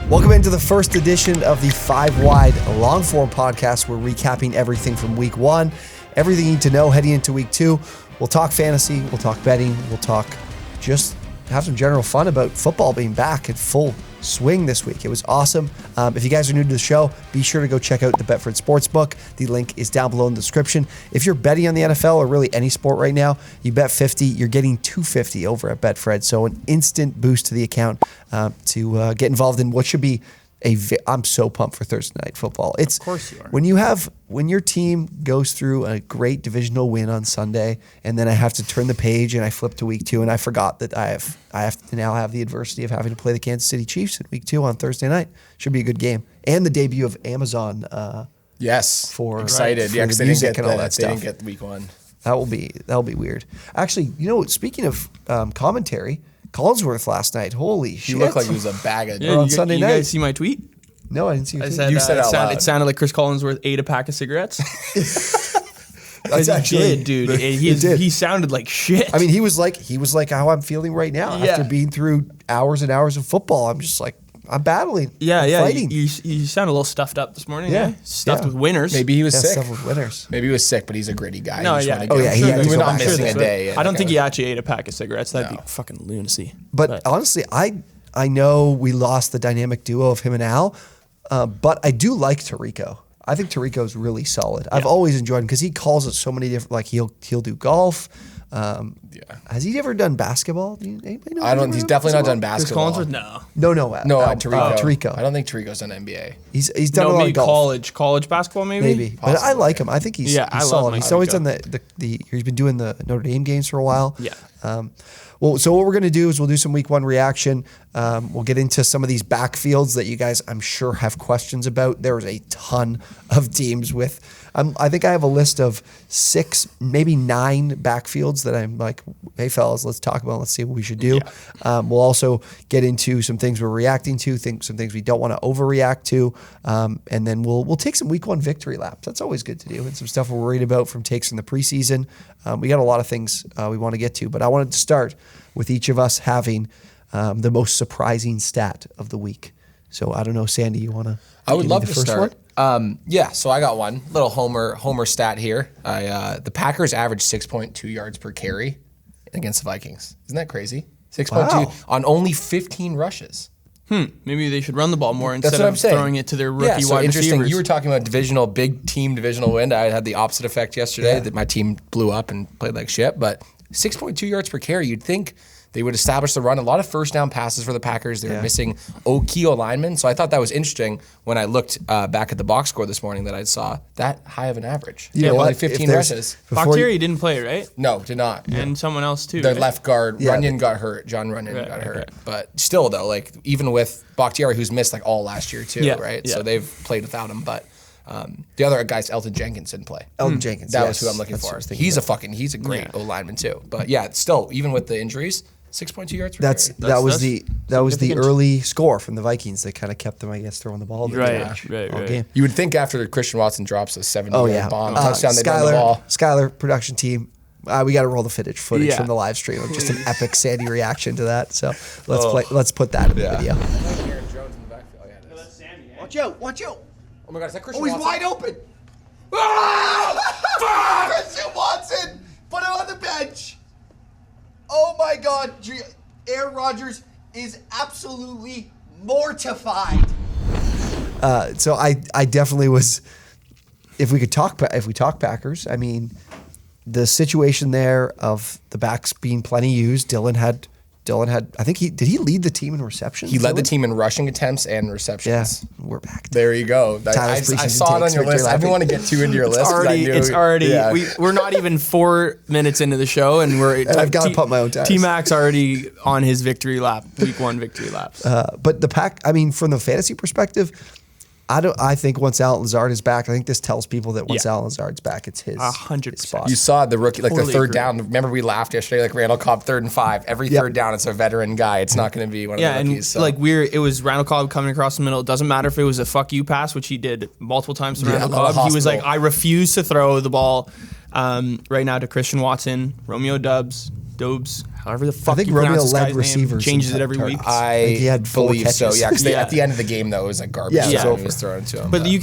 Welcome into the first edition of the 5 Wide long-form podcast. We're recapping everything from week 1, everything you need to know heading into week 2. We'll talk fantasy, we'll talk betting, we'll talk just have some general fun about football being back in full swing this week. It was awesome. If you guys are new to the show, be sure to go check out the Betfred Sportsbook. The link is down below in the description. If you're betting on the NFL or really any sport right now, you bet 50, you're getting 250 over at Betfred. So an instant boost to the account to get involved in what should be I'm so pumped for Thursday night football. Of course you are. When your team goes through a great divisional win on Sunday, and then I have to turn the page and I flip to week 2, and I forgot that I have to now have the adversity of having to play the Kansas City Chiefs in week 2 on Thursday night. Should be a good game, and the debut of Amazon. Yes, for excited. Yeah, because they didn't get week 1. That'll be weird. Actually, speaking of commentary. Collinsworth last night. Holy shit. He looked like he was a bag of on Sunday night. You guys see my tweet? No, I didn't see your tweet. Said, you said it sounded like Chris Collinsworth ate a pack of cigarettes. That's actually, he did, dude. He sounded like shit. I mean, he was like how I'm feeling right now after being through hours and hours of football. I'm just like, I'm battling. I'm fighting. You sound a little stuffed up this morning. Yeah. Stuffed with winners. Maybe he was sick. Stuffed with winners. Maybe he was sick, but he's a gritty guy. No, he was not missing a day. I don't think he actually ate a pack of cigarettes. That'd be fucking lunacy. But honestly, I know we lost the dynamic duo of him and Al, but I do like Tarico. I think Tarico's really solid. I've always enjoyed him because he calls it so many different. Like he'll do golf. Has he ever done basketball? Anybody know? I don't. He's definitely not done basketball. Chris Collinsworth? No. Tarico. I don't think Tarico's done NBA. He's done a lot of golf. College basketball maybe. But I like him. I think he's solid. He's always done he's been doing the Notre Dame games for a while. Yeah. So what we're going to do is we'll do some week 1 reaction. We'll get into some of these backfields that you guys, I'm sure, have questions about. There was a ton of teams with, I think I have a list of 6, maybe 9 backfields that I'm like, hey, fellas, let's talk about, let's see what we should do. Yeah. We'll also get into some things we're reacting to, some things we don't want to overreact to, and then we'll take some week 1 victory laps. That's always good to do, and some stuff we're worried about from takes in the preseason. We got a lot of things we want to get to, but I wanted to start with each of us having the most surprising stat of the week. So I don't know, Sandy, you want to? I would love to start. So I got one little homer stat here. The Packers averaged 6.2 yards per carry against the Vikings. Isn't that crazy? 6.2 on only 15 rushes. Maybe they should run the ball more instead of throwing it to their rookie wide interesting. receivers. You were talking about big team divisional win. I had the opposite effect yesterday that my team blew up and played like shit. But 6.2 yards per carry, you'd think they would establish the run. A lot of first down passes for the Packers. They were missing key linemen. So I thought that was interesting when I looked back at the box score this morning that I saw that high of an average. Only 15 rushes. Bakhtiari didn't play, right? No, did not. And someone else too. The left guard, Runyon got hurt. John Runyon got hurt. Right. But still, though, like even with Bakhtiari, who's missed like all last year too, right? Yeah. So they've played without him. But the other guy's Elton Jenkins didn't play. Elton Jenkins. That was who I'm looking for. He's a great O-lineman too. But yeah, still, even with the injuries, 6.2 yards per carry. That was the early score from the Vikings that kind of kept them, I guess, throwing the ball. Right. Game. You would think after Christian Watson drops a 70-yard bomb touchdown, they run the ball. Skylar production team. We got to roll the footage from the live stream of just an epic Sandy reaction to that. So let's put that in the video. Aaron Jones in the backfield. Yeah, it is. That's Sammy. Watch out! Oh my God, is that Christian Watson? Watson? He's wide open. Ah! Christian Watson, put him on the bench. Oh my God, Aaron Rodgers is absolutely mortified. So I definitely was. If we talk Packers, I mean, the situation there of the backs being plenty used. Dylan had. I think did he lead the team in receptions? He led the team in rushing attempts and receptions. Yeah, we're back. There you go. I saw it on your list. I didn't want to get too into your list. It's already. We're not even 4 minutes into the show, and I've got to pump my own tires. T-Mac's already on his victory lap, week 1 victory laps. But the Pack, I mean, from the fantasy perspective, I think once Allen Lazard is back, I think this tells people that once Allen Lazard's back, it's his 100% spot. You saw the rookie, like totally the third agree. down. Remember we laughed yesterday, like Randall Cobb 3rd and 5. Every third down, it's a veteran guy. It's not going to be one of the rookies. And it was Randall Cobb coming across the middle. It doesn't matter if it was a fuck you pass, which he did multiple times to Randall Cobb. He was like, I refuse to throw the ball right now to Christian Watson, Romeo Doubs, Dobes, however the fuck I think you Romeo pronounce this led guy's name, receivers changes in it every week. targets. He had 4 believe so. catches. Yeah, because Yeah. at the end of the game though, it was like garbage. Yeah, Yeah, it's he was thrown to him. But you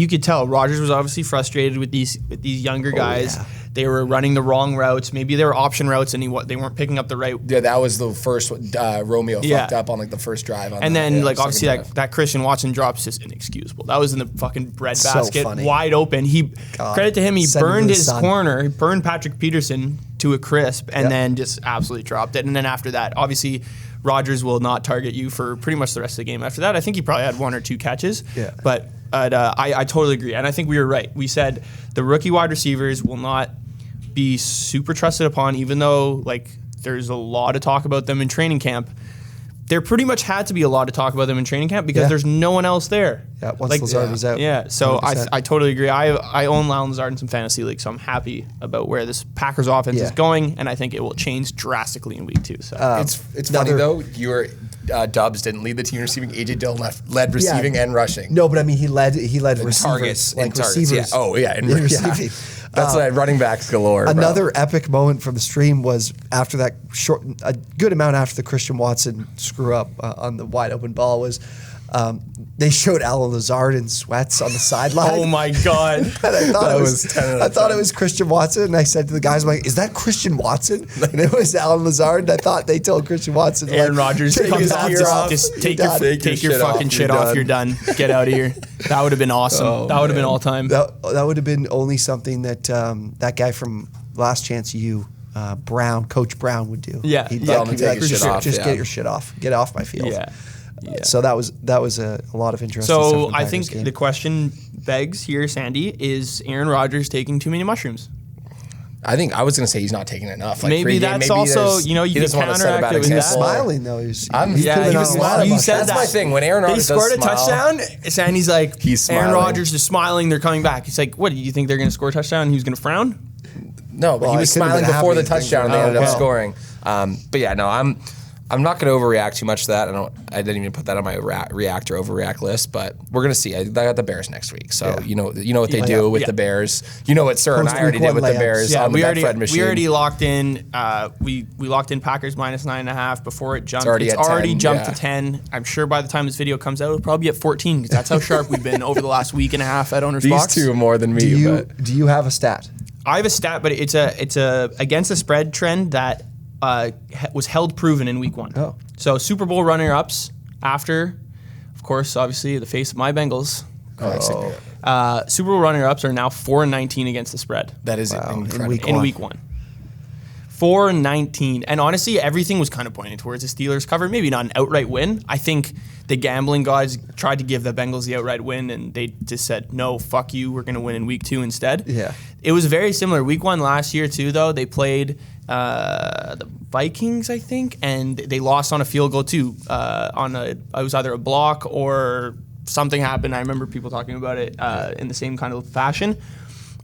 could tell Rodgers was obviously frustrated with these younger guys. yeah. They were running the wrong routes. Maybe they were option routes, and they weren't picking up the right. yeah, that was the first Romeo Yeah. fucked up on like the first drive. And then like second obviously drive. that Christian Watson drop's just inexcusable. That was in the fucking bread So basket, funny. wide open. God. Credit to him, he Send him to burned the his sun. corner, he burned Patrick Peterson to a crisp, and Yep. then just absolutely dropped it. And then after that, obviously, Rodgers will not target you for pretty much the rest of the game. After that, I think he probably had 1 or 2 catches. Yeah. But I totally agree, and I think we were right. We said the rookie wide receivers will not be super trusted upon, even though like there's a lot of talk about them in training camp. There pretty much had to be a lot of talk about them in training camp because Yeah. there's no one else there. Yeah, once Lazard was out. Yeah, so 100%. I totally agree. I own Lyle Lazard in some fantasy leagues, so I'm happy about where this Packers offense is Yeah. going, and I think it will change drastically in week 2. So it's funny though. Your Dubs didn't lead the team receiving. AJ Dillon led receiving and rushing. No, but I mean he led receivers, Targets, like and targets. receivers. Yeah. Oh yeah, and in yeah. receiving. That's like running backs galore. bro. Another epic moment from the stream was after that a good amount after the Christian Watson screw up on the wide open ball was they showed Alan Lazard in sweats on the sideline. oh my god. And I thought That it was 10 out of I thought 10. it was Christian Watson, and I said to the guys, "I'm like, is that Christian Watson?" And it was Alan Lazard. And I thought they told Christian Watson, Aaron like, Rodgers "Take comes his out, gear off. just You're take done." your fucking shit off. You're done. Get out of here. That would have been awesome. Oh, that would have been man. all time. That would have been only something that that guy from Last Chance U, Brown, Coach Brown would do. Yeah. He'd Yeah, like, take he'd be like, your shit just, off, just yeah. get your shit off. Get off my field. Yeah. Yeah. So that was a lot of interesting stuff. So in the I Packers think game. the question begs here, Sandy, is Aaron Rodgers taking too many mushrooms? I think I was gonna say he's not taking enough. Like Maybe pre-game, that's also, there's- you know, you he can doesn't want to set a counteract bad it with He was example. that. smiling though. He was Yeah, putting he on was a lot of you muscle. said That's that. my thing. When Aaron They Rodgers scored a does smile, touchdown, Sandy's like, He's Aaron smiling. Rodgers is smiling, they're coming back. He's like, what, do you think they're going to score a touchdown? He was going to frown? No, but Well, he it was could've smiling been before the happening. touchdown, and they Oh, ended up wow. scoring. But yeah, no, I'm not going to overreact too much to that. I didn't even put that on my react or overreact list, but we're going to see. I got the Bears next week, so Yeah. you know what they do with Yeah. the Bears. You know what Sir and I already Post-week did with one the layups. Bears Yeah, on the we Betfred machine. we already locked in. We locked in Packers minus 9.5 before it jumped. already It's at 10, already jumped yeah. to 10. I'm sure by the time this video comes out, it'll probably be at 14 because that's how sharp we've been over the last week and a half at OwnersBox. These two are more than me. Do you have a stat? I have a stat, but it's a against the spread trend that was held proven in week 1. Oh. So Super Bowl runner-ups after, of course, obviously the face of my Bengals. Super Bowl runner-ups are now 4-19 against the spread that is incredible. in week 1. 4-19. And honestly, everything was kind of pointing towards the Steelers cover. Maybe not an outright win. I think the gambling guys tried to give the Bengals the outright win, and they just said, no, fuck you, we're going to win in week 2 instead. Yeah. It was very similar. Week 1 last year, too, though. They played the Vikings, I think, and they lost on a field goal, too. It was either a block or something happened. I remember people talking about it in the same kind of fashion.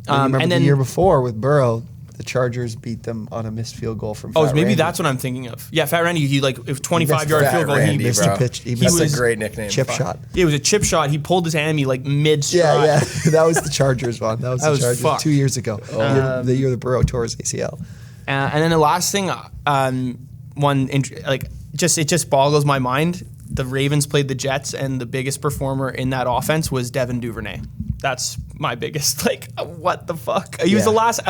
Remember and the then year before with Burrow, the Chargers beat them on a missed field goal from. Oh, Fat maybe Randy. that's what I'm thinking of. Yeah, Fat Randy. He like if 25-yard Fat field goal. Randy, He missed bro. a pitch. That's was- a great nickname. chip Fuck. shot. It was a chip shot. He pulled his hammy like mid stride. Yeah, that was the Chargers one. That was the was Chargers fucked. 2 years ago. The year the Burrow tore his ACL. And then the last thing, it just boggles my mind. The Ravens played the Jets, and the biggest performer in that offense was Devin Duvernay. That's my biggest, what the fuck? He was the last,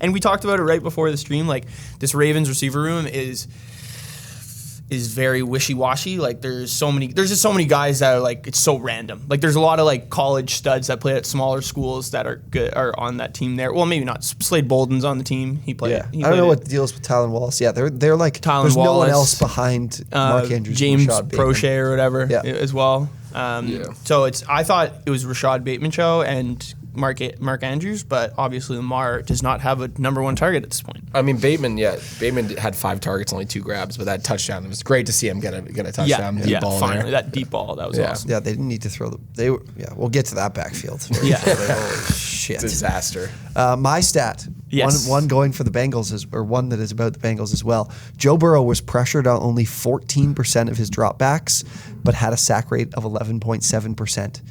and we talked about it right before the stream, this Ravens receiver room is very wishy-washy. There's just so many guys that are it's so random. There's a lot of college studs that play at smaller schools that are good, are on that team there. Well, maybe not. Slade Bolden's on the team. He played. I don't know what the deal is with Talon Wallace. Yeah, they're Talon there's no one Wallace, else behind Mark Andrews, James and Rashad Bateman. Prochet or whatever as well. Yeah. So I thought it was Rashad Bateman show and Mark Andrews, but obviously Lamar does not have a number 1 target at this point. I mean, Bateman had 5 targets, only 2 grabs, but that touchdown, it was great to see him get a touchdown. Deep ball finally, there. that deep ball, that was Yeah. awesome. Yeah, they didn't need to throw we'll get to that backfield. Yeah. Holy shit. Disaster. My stat, Yes. one going for the Bengals or one that is about the Bengals as well. Joe Burrow was pressured on only 14% of his dropbacks, but had a sack rate of 11.7%.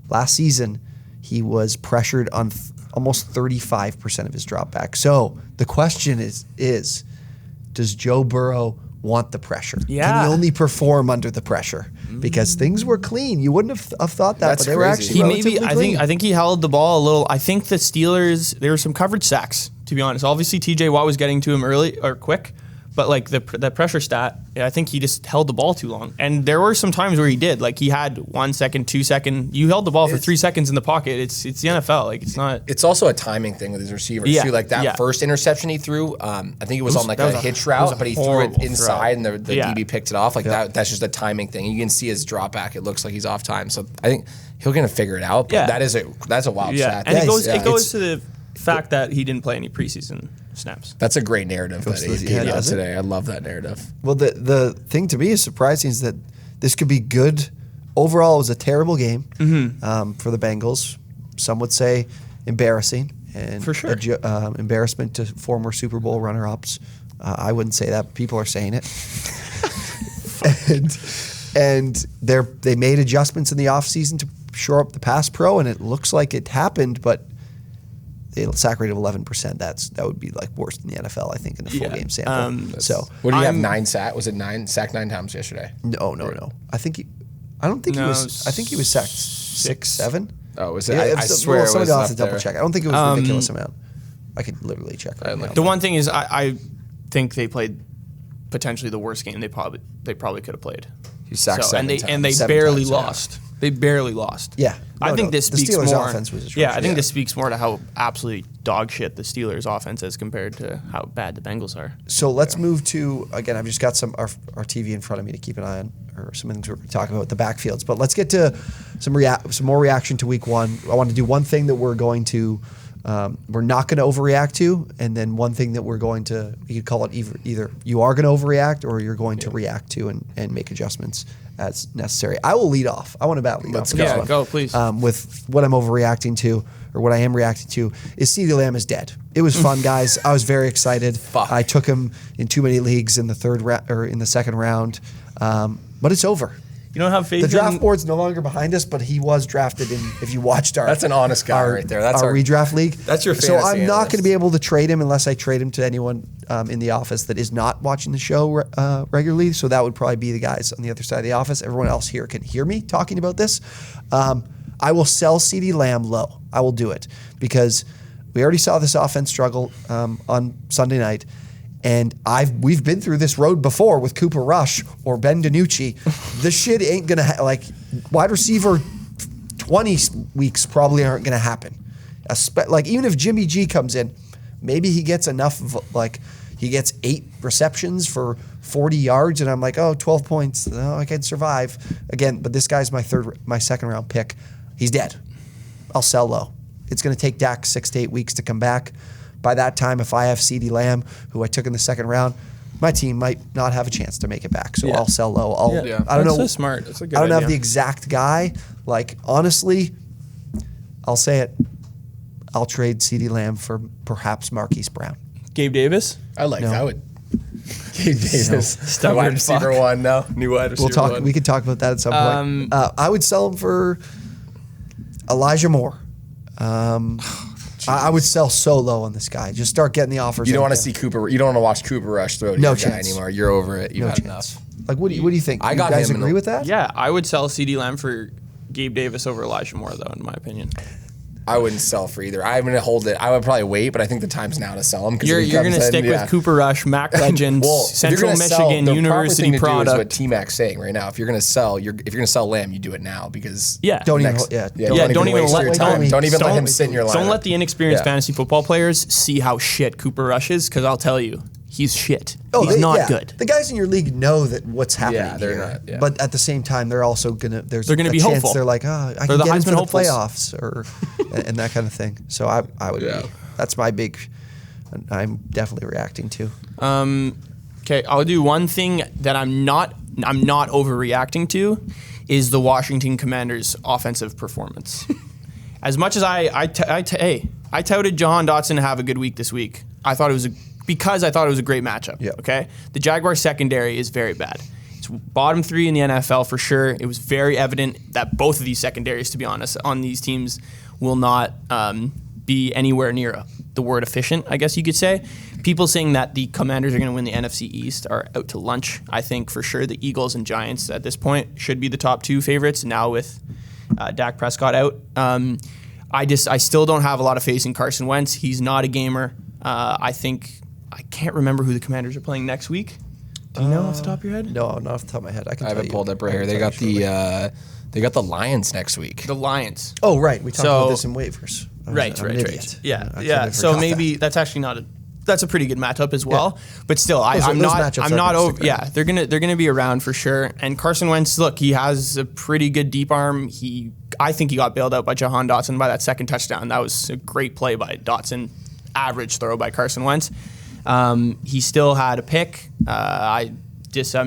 Last season, he was pressured on almost 35% of his dropbacks. So the question is, does Joe Burrow want the pressure? Yeah. Can he only perform under the pressure? Because things were clean. You wouldn't have thought that, That's but they were crazy. actually relatively clean. I think he held the ball a little. I think the Steelers, there were some coverage sacks, to be honest. Obviously, TJ Watt was getting to him early or quick, but like the pressure stat, I think he just held the ball too long. And there were some times where he did. Like he had 1 second, 2 second. You held the ball for 3 seconds in the pocket. It's the NFL. Like it's not. It's also a timing thing with his receivers Yeah, too. Like that yeah. first interception he threw, I think it was on like a hitch route, but he threw it horrible inside throw. and the Yeah. DB picked it off. Like that's just a timing thing. You can see his drop back. It looks like he's off time. So I think he'll gonna figure it out. But Yeah. that's a wild stat. And Yeah, it goes to the fact that he didn't play any preseason snaps. That's a great narrative that he gave out today. I love that narrative. Well, the thing to me is surprising is that this could be good. Overall, it was a terrible game for the Bengals. Some would say embarrassing. And For sure. Embarrassment to former Super Bowl runner-ups. I wouldn't say that, but people are saying it. and they made adjustments in the offseason to shore up the pass pro, and it looks like it happened, but the sack rate of 11%, that would be like worse than the NFL, I think, in the full game sample. So What do you have? 9 sack? Was it 9 sacked 9 times yesterday? no. I think he was sacked 6, 7. Oh, was it? I swear it was somebody else up to double there. check. I don't think it was a ridiculous amount. I could literally check right now. The one thing is, I think they played potentially the worst game they probably could have played. He sacked So, 7 and times. they 7 barely times, yeah. lost. They barely lost. Yeah. I think this the speaks Steelers' more. offense was atrocious. Yeah, I think Yeah. this speaks more to how absolutely dog shit the Steelers' offense is compared to how bad the Bengals are. So let's move to, again, I've just got our TV in front of me to keep an eye on, or some things we're going to talk about, the backfields. But let's get to some more reaction to week one. I want to do one thing that we're not going to overreact to, and then one thing that we're going to, you could call it either you are going to overreact or you're going to react to and make adjustments as necessary. I will lead off. I want to lead off. Yeah, go, please. With what I'm overreacting to, or what I am reacting to, is CeeDee Lamb is dead. It was fun, guys. I was very excited. I took him in too many leagues in the in the second round, but it's over. You don't have faith The draft in board's no longer behind us, but he was drafted in. If you watched That's an honest guy right there. That's our our redraft league. That's your So fantasy I'm not analyst. going to be able to trade him unless I trade him to anyone in the office that is not watching the show regularly. So that would probably be the guys on the other side of the office. Everyone else here can hear me talking about this. I will sell CeeDee Lamb low. I will do it because we already saw this offense struggle on Sunday night. And we've been through this road before with Cooper Rush or Ben DiNucci. This shit ain't gonna wide receiver 20 weeks probably aren't gonna happen. Even if Jimmy G comes in, maybe he gets enough he gets 8 receptions for 40 yards, and I'm like, 12 points. Oh, I can survive again. But this guy's my second round pick. He's dead. I'll sell low. It's gonna take Dak 6 to 8 weeks to come back. By that time, if I have CeeDee Lamb, who I took in the second round, my team might not have a chance to make it back. So I'll sell low. I don't know. That's smart. That's a good I don't idea. have the exact guy. Honestly, I'll say it. I'll trade CeeDee Lamb for perhaps Marquise Brown. Gabe Davis? I like No. that. Would Gabe Davis, Stubborn wide receiver fuck. 1 now, new wide receiver 1. We could talk about that at some point. I would sell him for Elijah Moore. I would sell so low on this guy. Just start getting the offers. You don't out want to there. see Cooper. You don't want to watch Cooper Rush throw to No your guy chance. anymore. You're over it. You've No had chance. enough. What do you think? I You got guys him in agree the- with that? Yeah, I would sell CeeDee Lamb for Gabe Davis over Elijah Moore, though, in my opinion. I wouldn't sell for either. I'm going to hold it. I would probably wait, but I think the time's now to sell him. You're going to stick with Cooper Rush, Mac Legends, Well, if you're Central gonna sell, Michigan the University proper thing to do is what product. T-Mac's saying right now. If you're going to sell, if you're going to sell Lamb, you do it now because Yeah. Don't even. next- Yeah. Don't even waste let your time. Don't even let him sit in your lineup. Don't let the inexperienced Yeah. fantasy football players see how shit Cooper Rush is, because I'll tell you, he's shit. Oh, He's not good. The guys in your league know that what's happening Yeah, they're here. not, yeah. But at the same time, they're also gonna. There's They're gonna a be chance hopeful. They're like, I can the get Heisman into the hopefuls. playoffs or and that kind of thing. So I would. Yeah. Be, that's my big. I'm definitely reacting to. Okay, I'll do one thing that I'm not overreacting to is the Washington Commanders' offensive performance. As much as I touted Jahan Dotson to have a good week this week, I thought it was a great matchup. Yeah. Okay, the Jaguars secondary is very bad. It's bottom 3 in the NFL for sure. It was very evident that both of these secondaries, to be honest, on these teams will not be anywhere near the word efficient, I guess you could say. People saying that the Commanders are going to win the NFC East are out to lunch. I think for sure the Eagles and Giants at this point should be the top 2 favorites now with Dak Prescott out. I still don't have a lot of faith in Carson Wentz. He's not a gamer. I can't remember who the Commanders are playing next week. Do you know off the top of your head? No, not off the top of my head. I haven't pulled up right here. They got the Lions next week. The Lions. Oh, right. We talked about this in waivers. Right. Yeah. So maybe that's actually that's a pretty good matchup as well. Yeah. But still, I'm not over. Yeah, they're gonna be around for sure. And Carson Wentz, look, he has a pretty good deep arm. I think he got bailed out by Jahan Dotson by that second touchdown. That was a great play by Dotson. Average throw by Carson Wentz. He still had a pick. I'm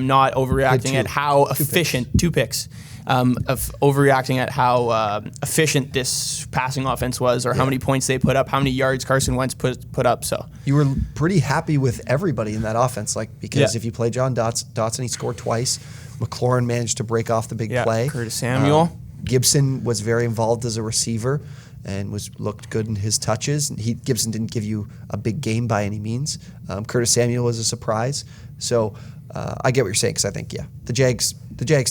not overreacting at how efficient 2 picks. Of overreacting at how efficient this passing offense was, or how many points they put up, how many yards Carson Wentz put up. So you were pretty happy with everybody in that offense, because if you play John Dotson, he scored twice. McLaurin managed to break off the big play. Curtis Samuel. Gibson was very involved as a receiver and looked good in his touches. Gibson didn't give you a big game by any means. Curtis Samuel was a surprise. So I get what you're saying, because I think the Jags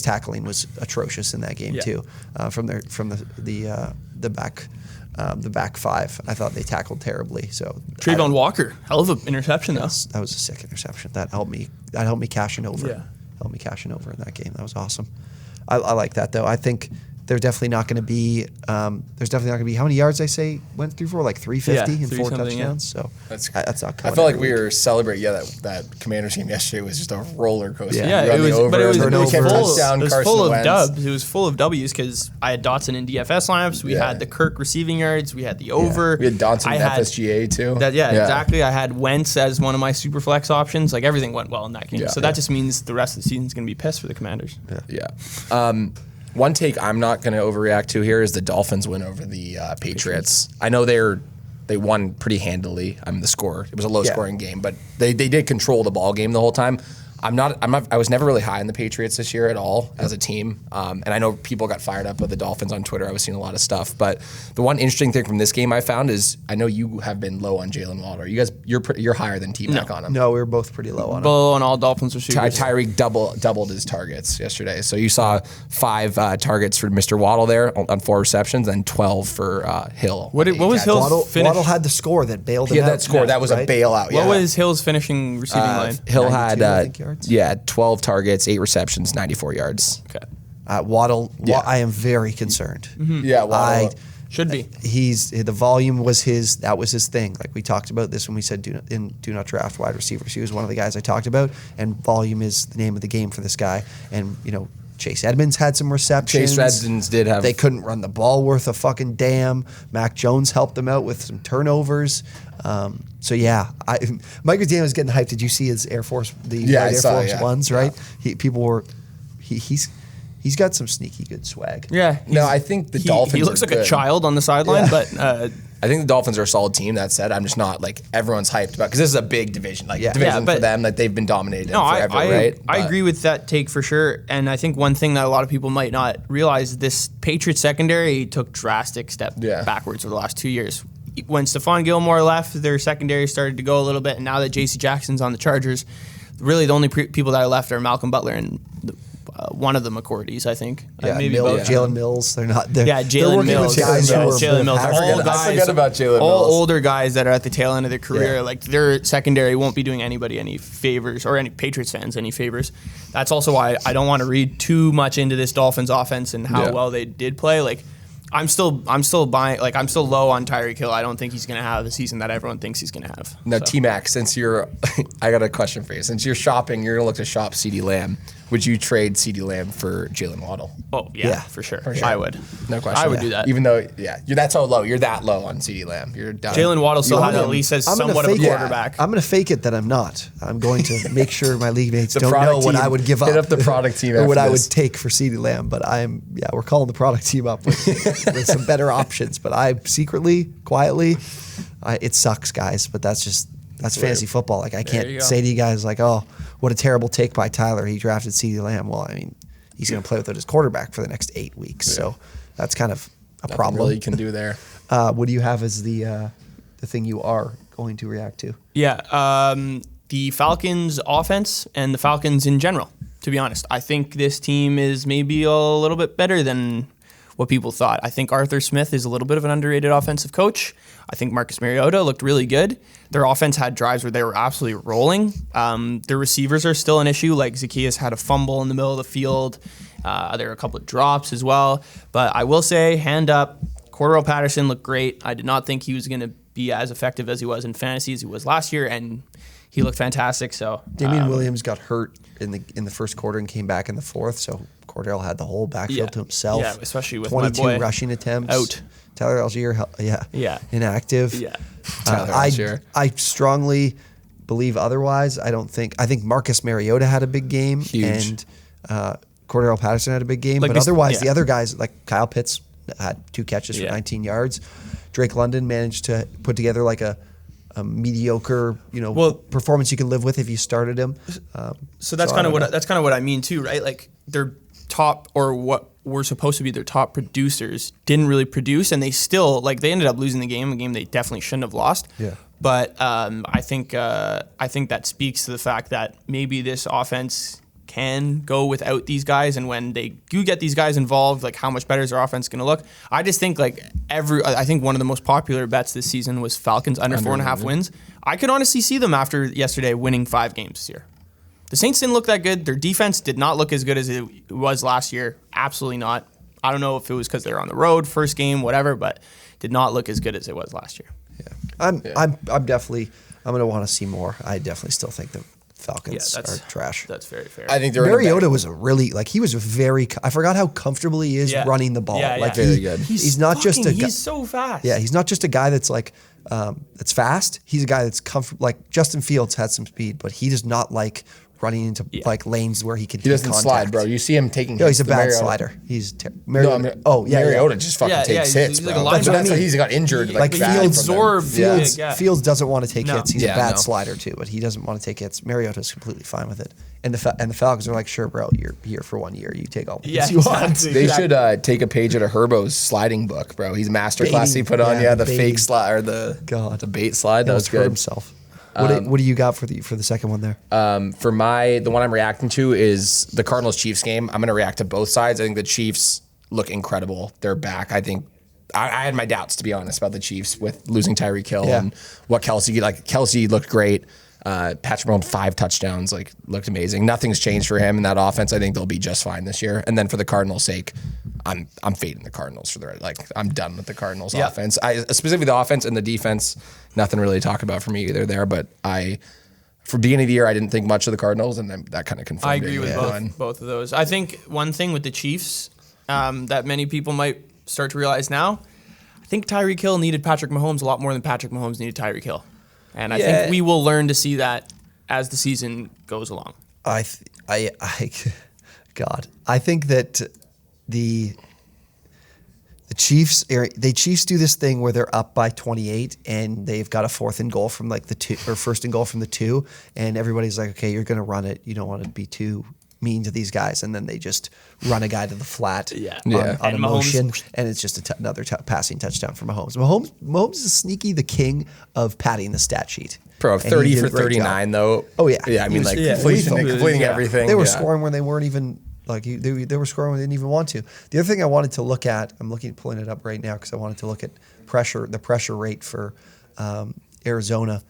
tackling was atrocious in that game too. From the back 5, I thought they tackled terribly. So Trayvon Walker, hell of an interception though. That was a sick interception. That helped me cashing over. Yeah. Helped me cashing over in that game. That was awesome. I like that though. I think they're definitely not going to be. There's definitely not going to be. How many yards I say went through for? Like 350 and 4 touchdowns. Yeah. So that's not coming. I felt like we were celebrating. That Commanders game yesterday was just a roller coaster. Yeah, it was. But it was full of Wentz. dubs. It was full of W's because I had Dotson in DFS lineups. We had the Kirk receiving yards. We had the over. We had Dotson in FSGA too. Exactly. I had Wentz as one of my super flex options. Like everything went well in that game. So that just means the rest of the season is going to be pissed for the Commanders. Yeah. One take I'm not going to overreact to here is the Dolphins win over the Patriots. I know they won pretty handily. The score. It was a low scoring game, but they did control the ball game the whole time. I was never really high on the Patriots this year at all as a team. And I know people got fired up with the Dolphins on Twitter. I was seeing a lot of stuff. But the one interesting thing from this game I found is I know you have been low on Jalen Waddle. You guys, you're higher than T-Mac on him. No, we were both pretty low on him. Low on all Dolphins receivers. Tyreek doubled his targets yesterday. So you saw 5 targets for Mr. Waddle there on 4 receptions and 12 for Hill. What was Hill's finish? Waddle had the score that bailed him out. He had that score. That was a bailout. What was Hill's finishing receiving line? Hill had 12 targets, 8 receptions, 94 yards. Okay. Waddle, I am very concerned. Mm-hmm. Yeah, Waddle. Should be. The volume was his. That was his thing. Like we talked about this when we said do not draft wide receivers. He was one of the guys I talked about, and volume is the name of the game for this guy. And Chase Edmonds had some receptions. Chase Edmonds did have. They couldn't run the ball worth a fucking damn. Mac Jones helped them out with some turnovers. Mike McDaniel was getting hyped. Did you see his Air Force Air Force Ones? Right. He's got some sneaky good swag. Yeah. No, I think the Dolphins. He looks like a child on the sideline, but. I think the Dolphins are a solid team. That said, I'm just not everyone's hyped about because this is a big division, for them. They've been dominated forever, right? I agree with that take for sure. And I think one thing that a lot of people might not realize, this Patriots secondary took drastic step backwards over the last 2 years. When Stephon Gilmore left, their secondary started to go a little bit, and now that J.C. Jackson's on the Chargers, really the only people that are left are Malcolm Butler and one of the McCourties, I think. Maybe Jalen Mills. They're not there. Yeah, Jalen Mills. Jalen Mills. I forget about Jalen Mills. All older guys that are at the tail end of their career, their secondary won't be doing anybody any favors, or any Patriots fans any favors. That's also why I don't want to read too much into this Dolphins offense and how well they did play. I'm still buying. I'm still low on Tyreek Hill. I don't think he's going to have the season that everyone thinks he's going to have. Now, T-Mac, since you're, I got a question for you. Since you're shopping, you're going to look to shop CeeDee Lamb. Would you trade CeeDee Lamb for Jalen Waddle? Oh yeah, for sure. I would. No question. I would do that. Even though, that's how low. You're that low on CeeDee Lamb. You're done. Jalen Waddle still has at least as somewhat of a quarterback. I'm going to fake it that I'm not. I'm going to make sure my league mates don't know what I would give up. Hit up the product team or what I would take for CeeDee Lamb. But we're calling the product team up with some better options. But I secretly, quietly, it sucks, guys. But that's fantasy football. I can't say to you guys what a terrible take by Tyler. He drafted CeeDee Lamb. Well, he's going to play without his quarterback for the next 8 weeks. So that's kind of a problem. Really can do there. What do you have as the thing you are going to react to? Yeah, the Falcons offense and the Falcons in general, to be honest. I think this team is maybe a little bit better than what people thought. I think Arthur Smith is a little bit of an underrated offensive coach. I think Marcus Mariota looked really good. Their offense had drives where they were absolutely rolling. Their receivers are still an issue. Like Zacchaeus had a fumble in the middle of the field. There were a couple of drops as well. But I will say, hand up, Cordell Patterson looked great. I did not think he was going to be as effective as he was in fantasy as he was last year, and he looked fantastic. So Damian Williams got hurt in the first quarter and came back in the fourth. So Cordell had the whole backfield to himself. Yeah, especially with 22 my boy rushing attempts. out. Tyler Algier, inactive. Yeah. Tyler Algier. I strongly believe otherwise. I think Marcus Mariota had a big game. Huge. And Cordell Patterson had a big game. Like but this- otherwise, yeah. the other guys, like Kyle Pitts, had 2 catches for 19 yards. Drake London managed to put together like a mediocre, performance you can live with if you started him. So that's kind of what I mean too, right? Like their top, or what were supposed to be their top producers, didn't really produce, and they still they ended up losing the game, a game they definitely shouldn't have lost. Yeah. But I think that speaks to the fact that maybe this offense can go without these guys, and when they do get these guys involved, how much better is their offense going to look? I just think I think one of the most popular bets this season was Falcons under 4.5 wins. I could honestly see them after yesterday winning 5 games this year. The Saints didn't look that good. Their defense did not look as good as it was last year. Absolutely not. I don't know if it was because they were on the road, first game, whatever, but did not look as good as it was last year. Yeah. I'm definitely going to want to see more. I definitely still think the Falcons are trash. That's very fair. I think they're Mariota was he was very. I forgot how comfortable he is running the ball. Yeah, very good. He's not just a. He's so fast. Yeah, he's not just a guy that's that's fast. He's a guy that's comfortable. Like Justin Fields had some speed, but he does not like running into lanes where he can. He doesn't slide, bro. You see him taking. No, he's a bad Mariota. slider. He's Mariota just fucking takes hits, like bro. a linebacker. That's what I mean. He's got injured. Fields doesn't want to take hits. He's a bad slider too, but he doesn't want to take hits. Mariota's completely fine with it. And the Falcons are like, sure, bro, you're here for 1 year. You take all the hits you want. They should take a page out of Herbo's sliding book, bro. He's masterclass he put on. The fake slide or the bait slide. That was good. Himself. What do you got for the second one there? For the one I'm reacting to is the Cardinals-Chiefs game. I'm going to react to both sides. I think the Chiefs look incredible. They're back. I think I had my doubts, to be honest, about the Chiefs with losing Tyreek Hill and what Kelsey Kelsey looked great. Patrick Mahomes 5 touchdowns, looked amazing. Nothing's changed for him in that offense. I think they'll be just fine this year. And then for the Cardinals' sake, I'm fading the Cardinals for I'm done with the Cardinals offense. Specifically the offense and the defense. Nothing really to talk about for me either there. But for beginning of the year, I didn't think much of the Cardinals, and then that kind of confirmed. I agree with both of those. I think one thing with the Chiefs that many people might start to realize now, I think Tyreek Hill needed Patrick Mahomes a lot more than Patrick Mahomes needed Tyreek Hill. And I think we will learn to see that as the season goes along. I think that the Chiefs do this thing where they're up by 28 and they've got a 4th and goal from the 2 or 1st and goal from the 2, and everybody's like, okay, you're going to run it. You don't want to be too mean to these guys, and then they just run a guy to the flat on a motion, and it's just another passing touchdown for Mahomes. Mahomes is sneaky the king of padding the stat sheet. Bro, 30 for 39 though. Oh yeah. Yeah, I mean completing everything. They were scoring when they weren't even they were scoring when they didn't even want to. The other thing I wanted to look at, pulling it up right now because I wanted to look at the pressure rate for Arizona.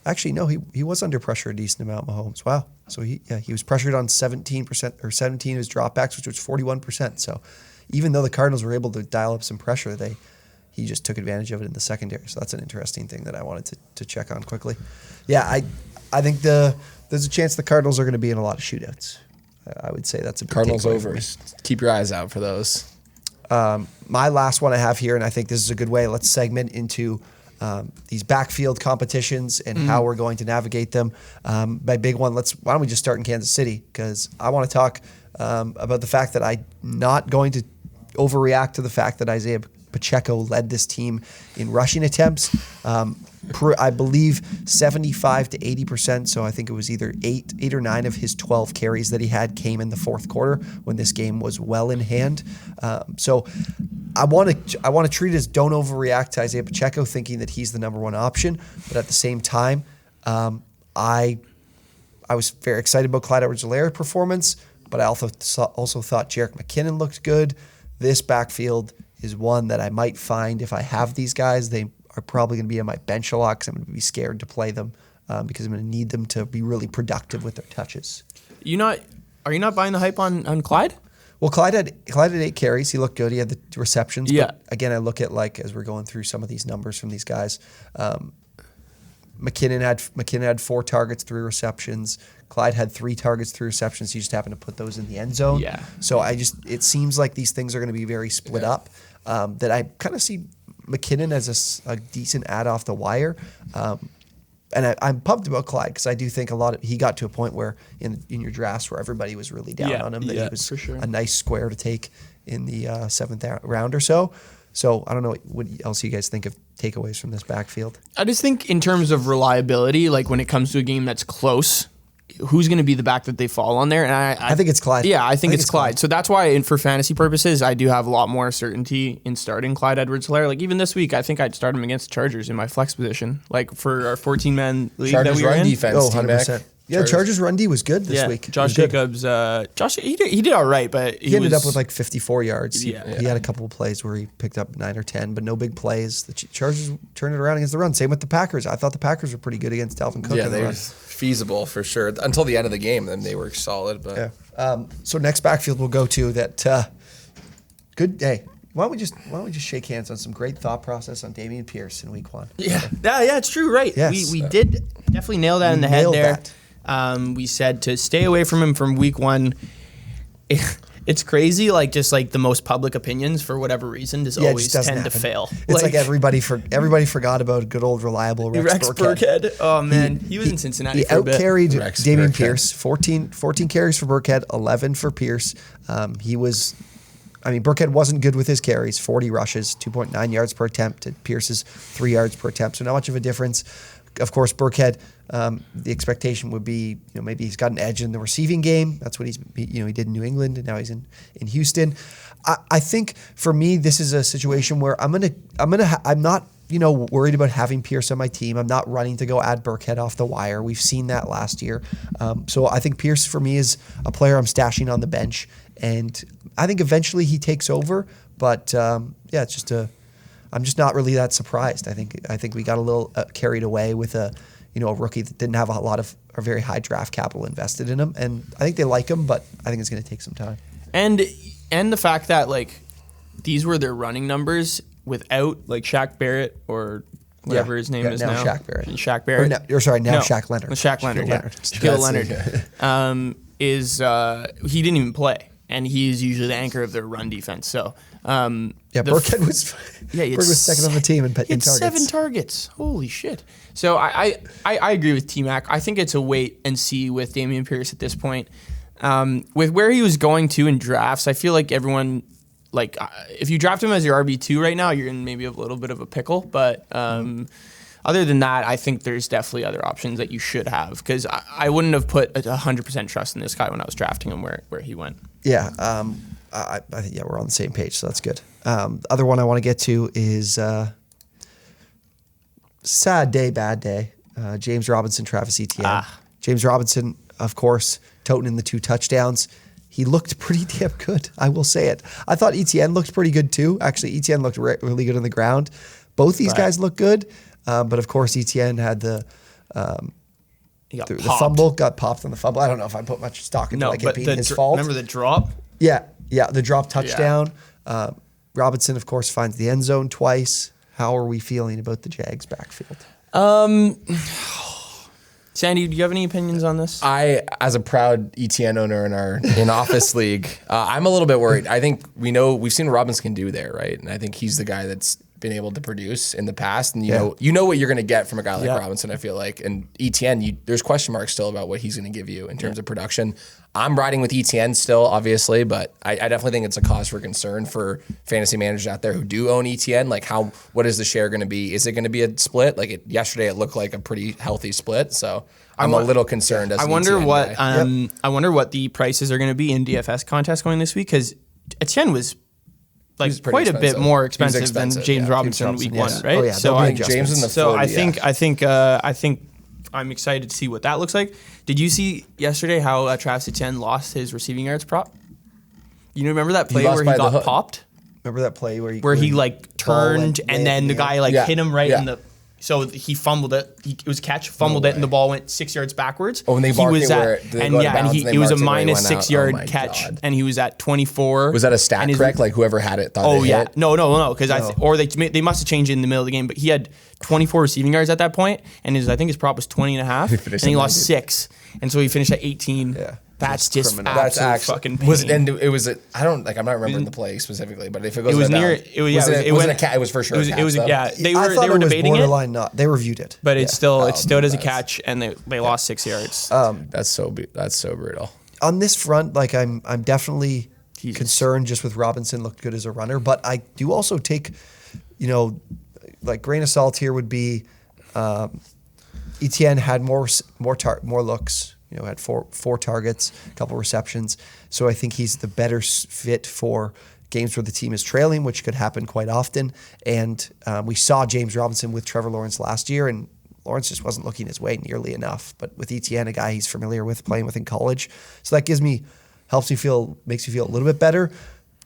Actually, no, he was under pressure a decent amount, Mahomes. Wow. So he was pressured on 17% or 17 of his dropbacks, which was 41%. So even though the Cardinals were able to dial up some pressure, he just took advantage of it in the secondary. So that's an interesting thing that I wanted to check on quickly. Yeah, I think there's a chance the Cardinals are going to be in a lot of shootouts. I would say that's a big Cardinals overs. Keep your eyes out for those. My last one I have here, and I think this is a good way. Let's segment into these backfield competitions and how we're going to navigate them. My big one, why don't we just start in Kansas City? Because I want to talk about the fact that I'm not going to overreact to the fact that Isaiah Pacheco led this team in rushing attempts. I believe 75 to 80%. So I think it was either 8 or 9 of his 12 carries that he had came in the fourth quarter when this game was well in hand. So I want to treat it as don't overreact to Isaiah Pacheco, thinking that he's the number one option. But at the same time, I was very excited about Clyde Edwards-Helaire's performance, but I also thought Jerick McKinnon looked good. This backfield is one that I might find if I have these guys, they are probably going to be on my bench a lot because I'm going to be scared to play them because I'm going to need them to be really productive with their touches. Are you not buying the hype on Clyde? Well, Clyde had 8 carries. He looked good. He had the receptions. Yeah. But again, I look at as we're going through some of these numbers from these guys. McKinnon had 4 targets, 3 receptions. Clyde had 3 targets, 3 receptions. He just happened to put those in the end zone. Yeah. So it seems like these things are going to be very split up. That I kind of see McKinnon as a decent add off the wire. And I'm pumped about Clyde because I do think he got to a point where in your drafts where everybody was really down on him, that he was for sure. a nice square to take in the 7th round or so. So I don't know what else you guys think of takeaways from this backfield. I just think in terms of reliability, like when it comes to a game that's close, who's going to be the back that they fall on there? And I think it's Clyde. Yeah, I think it's Clyde. So that's why, for fantasy purposes, I do have a lot more certainty in starting Clyde Edwards-Helaire. Like even this week, I think I'd start him against the Chargers in my flex position, like for our 14-man league Chargers that we were run in. defense. 100%. Yeah, Chargers run D was good this week. Josh Jacobs, he did all right, but he ended up with like 54 yards. Yeah. He had a couple of plays where he picked up 9 or 10, but no big plays. The Chargers turned it around against the run. Same with the Packers. I thought the Packers were pretty good against Dalvin Cook. Yeah, they were feasible for sure until the end of the game. Then they were solid. But So next backfield we'll go to that. Good day. Why don't we just shake hands on some great thought process on Damian Pierce in week 1? Yeah, it's true, right? Yes. We did definitely nail that in the head there. That. We said to stay away from him from week 1. It's crazy, just the most public opinions for whatever reason just always tend to fail. It's like everybody forgot about good old reliable Rex Burkhead. Oh man, he was in Cincinnati for a bit. He out-carried Damian Pierce, 14 carries for Burkhead, 11 for Pierce. Burkhead wasn't good with his carries, 40 rushes, 2.9 yards per attempt, and Pierce's 3 yards per attempt, so not much of a difference. Of course, Burkhead, the expectation would be, maybe he's got an edge in the receiving game. That's what he did in New England, and now he's in Houston. I think for me, this is a situation where I'm not worried about having Pierce on my team. I'm not running to go add Burkhead off the wire. We've seen that last year. So I think Pierce for me is a player I'm stashing on the bench, and I think eventually he takes over. But it's just I'm just not really that surprised. I think we got a little carried away with a rookie that didn't have a lot of or very high draft capital invested in him, and I think they like him, but I think it's going to take some time. And the fact that these were their running numbers without Shaq Barrett or whatever his name is now. Shaq Barrett. Shaq Barrett. Shaq Leonard. Shaq Leonard. Shaquille Leonard. He didn't even play, and he's usually the anchor of their run defense. So. Burkhead was second on the team in targets. 7 targets. Holy shit. So I agree with T-Mac. I think it's a wait and see with Damian Pierce at this point. With where he was going to in drafts, I feel like everyone, if you draft him as your RB2 right now, you're in maybe a little bit of a pickle. But other than that, I think there's definitely other options that you should have because I wouldn't have put 100% trust in this guy when I was drafting him where he went. Yeah. I think we're on the same page, so that's good. The other one I want to get to is sad day, bad day. James Robinson, Travis Etienne. James Robinson, of course, toting in the 2 touchdowns. He looked pretty damn good, I will say it. I thought Etienne looked pretty good too. Actually, Etienne looked really good on the ground. Both these guys look good, but of course Etienne had the fumble, got popped on the fumble. I don't know if I put much stock into it being his fault. Remember the drop? Yeah, the drop touchdown. Yeah. Robinson, of course, finds the end zone twice. How are we feeling about the Jags backfield? Sandy, do you have any opinions on this? I, as a proud ETN owner in our in-office league, I'm a little bit worried. I think we've seen what Robinson can do there, right? And I think he's the guy that's been able to produce in the past, and you know what you're going to get from a guy like Robinson. I feel like, and ETN, there's question marks still about what he's going to give you in terms of production. I'm riding with ETN still, obviously, but I definitely think it's a cause for concern for fantasy managers out there who do own ETN. What is the share going to be? Is it going to be a split? Yesterday, it looked like a pretty healthy split, so I'm a little concerned. As I wonder what the prices are going to be in DFS contest going this week because Etienne was like He's pretty quite a bit expensive. more He was expensive than expensive, James yeah. Robinson James week Robinson, one, yes. right? Oh, yeah, So there'll be I James in the so 40, I think I'm excited to see what that looks like. Did you see yesterday how Travis Etienne lost his receiving yards prop? You remember that play lost where by he the got hook. popped? Remember that play where Where he like turned and then the guy like Yeah. hit him right Yeah. in the. So he fumbled it. It was a catch, fumbled it, and the ball went 6 yards backwards. Oh, and they he marked was it at, where they and go out of yeah, and bounds he and they it was a marked it where he minus went 6 out. yard Oh my catch, God. and he was at 24. Was that a stat and his- correct? Like whoever had it thought Oh they yeah, hit? no, because or they must have changed it in the middle of the game. But he had 24 receiving yards at that point, and I think his prop was 20 and a half, and finished he at lost 19. 6, and so he finished at 18. Yeah. That's That's just criminal. That's absolute actually fucking pain. was it, and it was I don't like I'm not remembering the play specifically, but if it goes It was out of near. bounds- It was yeah. it It wasn't went- a catch. It was for sure. It was though. yeah. They I were thought they were it was debating it, borderline not. They reviewed it. but it still Oh, as a that's- catch, and they lost 6 yards. That's so brutal. On this front, like I'm definitely Jesus. concerned just with Robinson looked good as a runner, but I do also take, like grain of salt here would be, Etienne had more looks. Had four targets, a couple receptions. So I think he's the better fit for games where the team is trailing, which could happen quite often. And we saw James Robinson with Trevor Lawrence last year, and Lawrence just wasn't looking his way nearly enough. But with Etienne, a guy he's familiar with playing with in college, so that makes me feel a little bit better.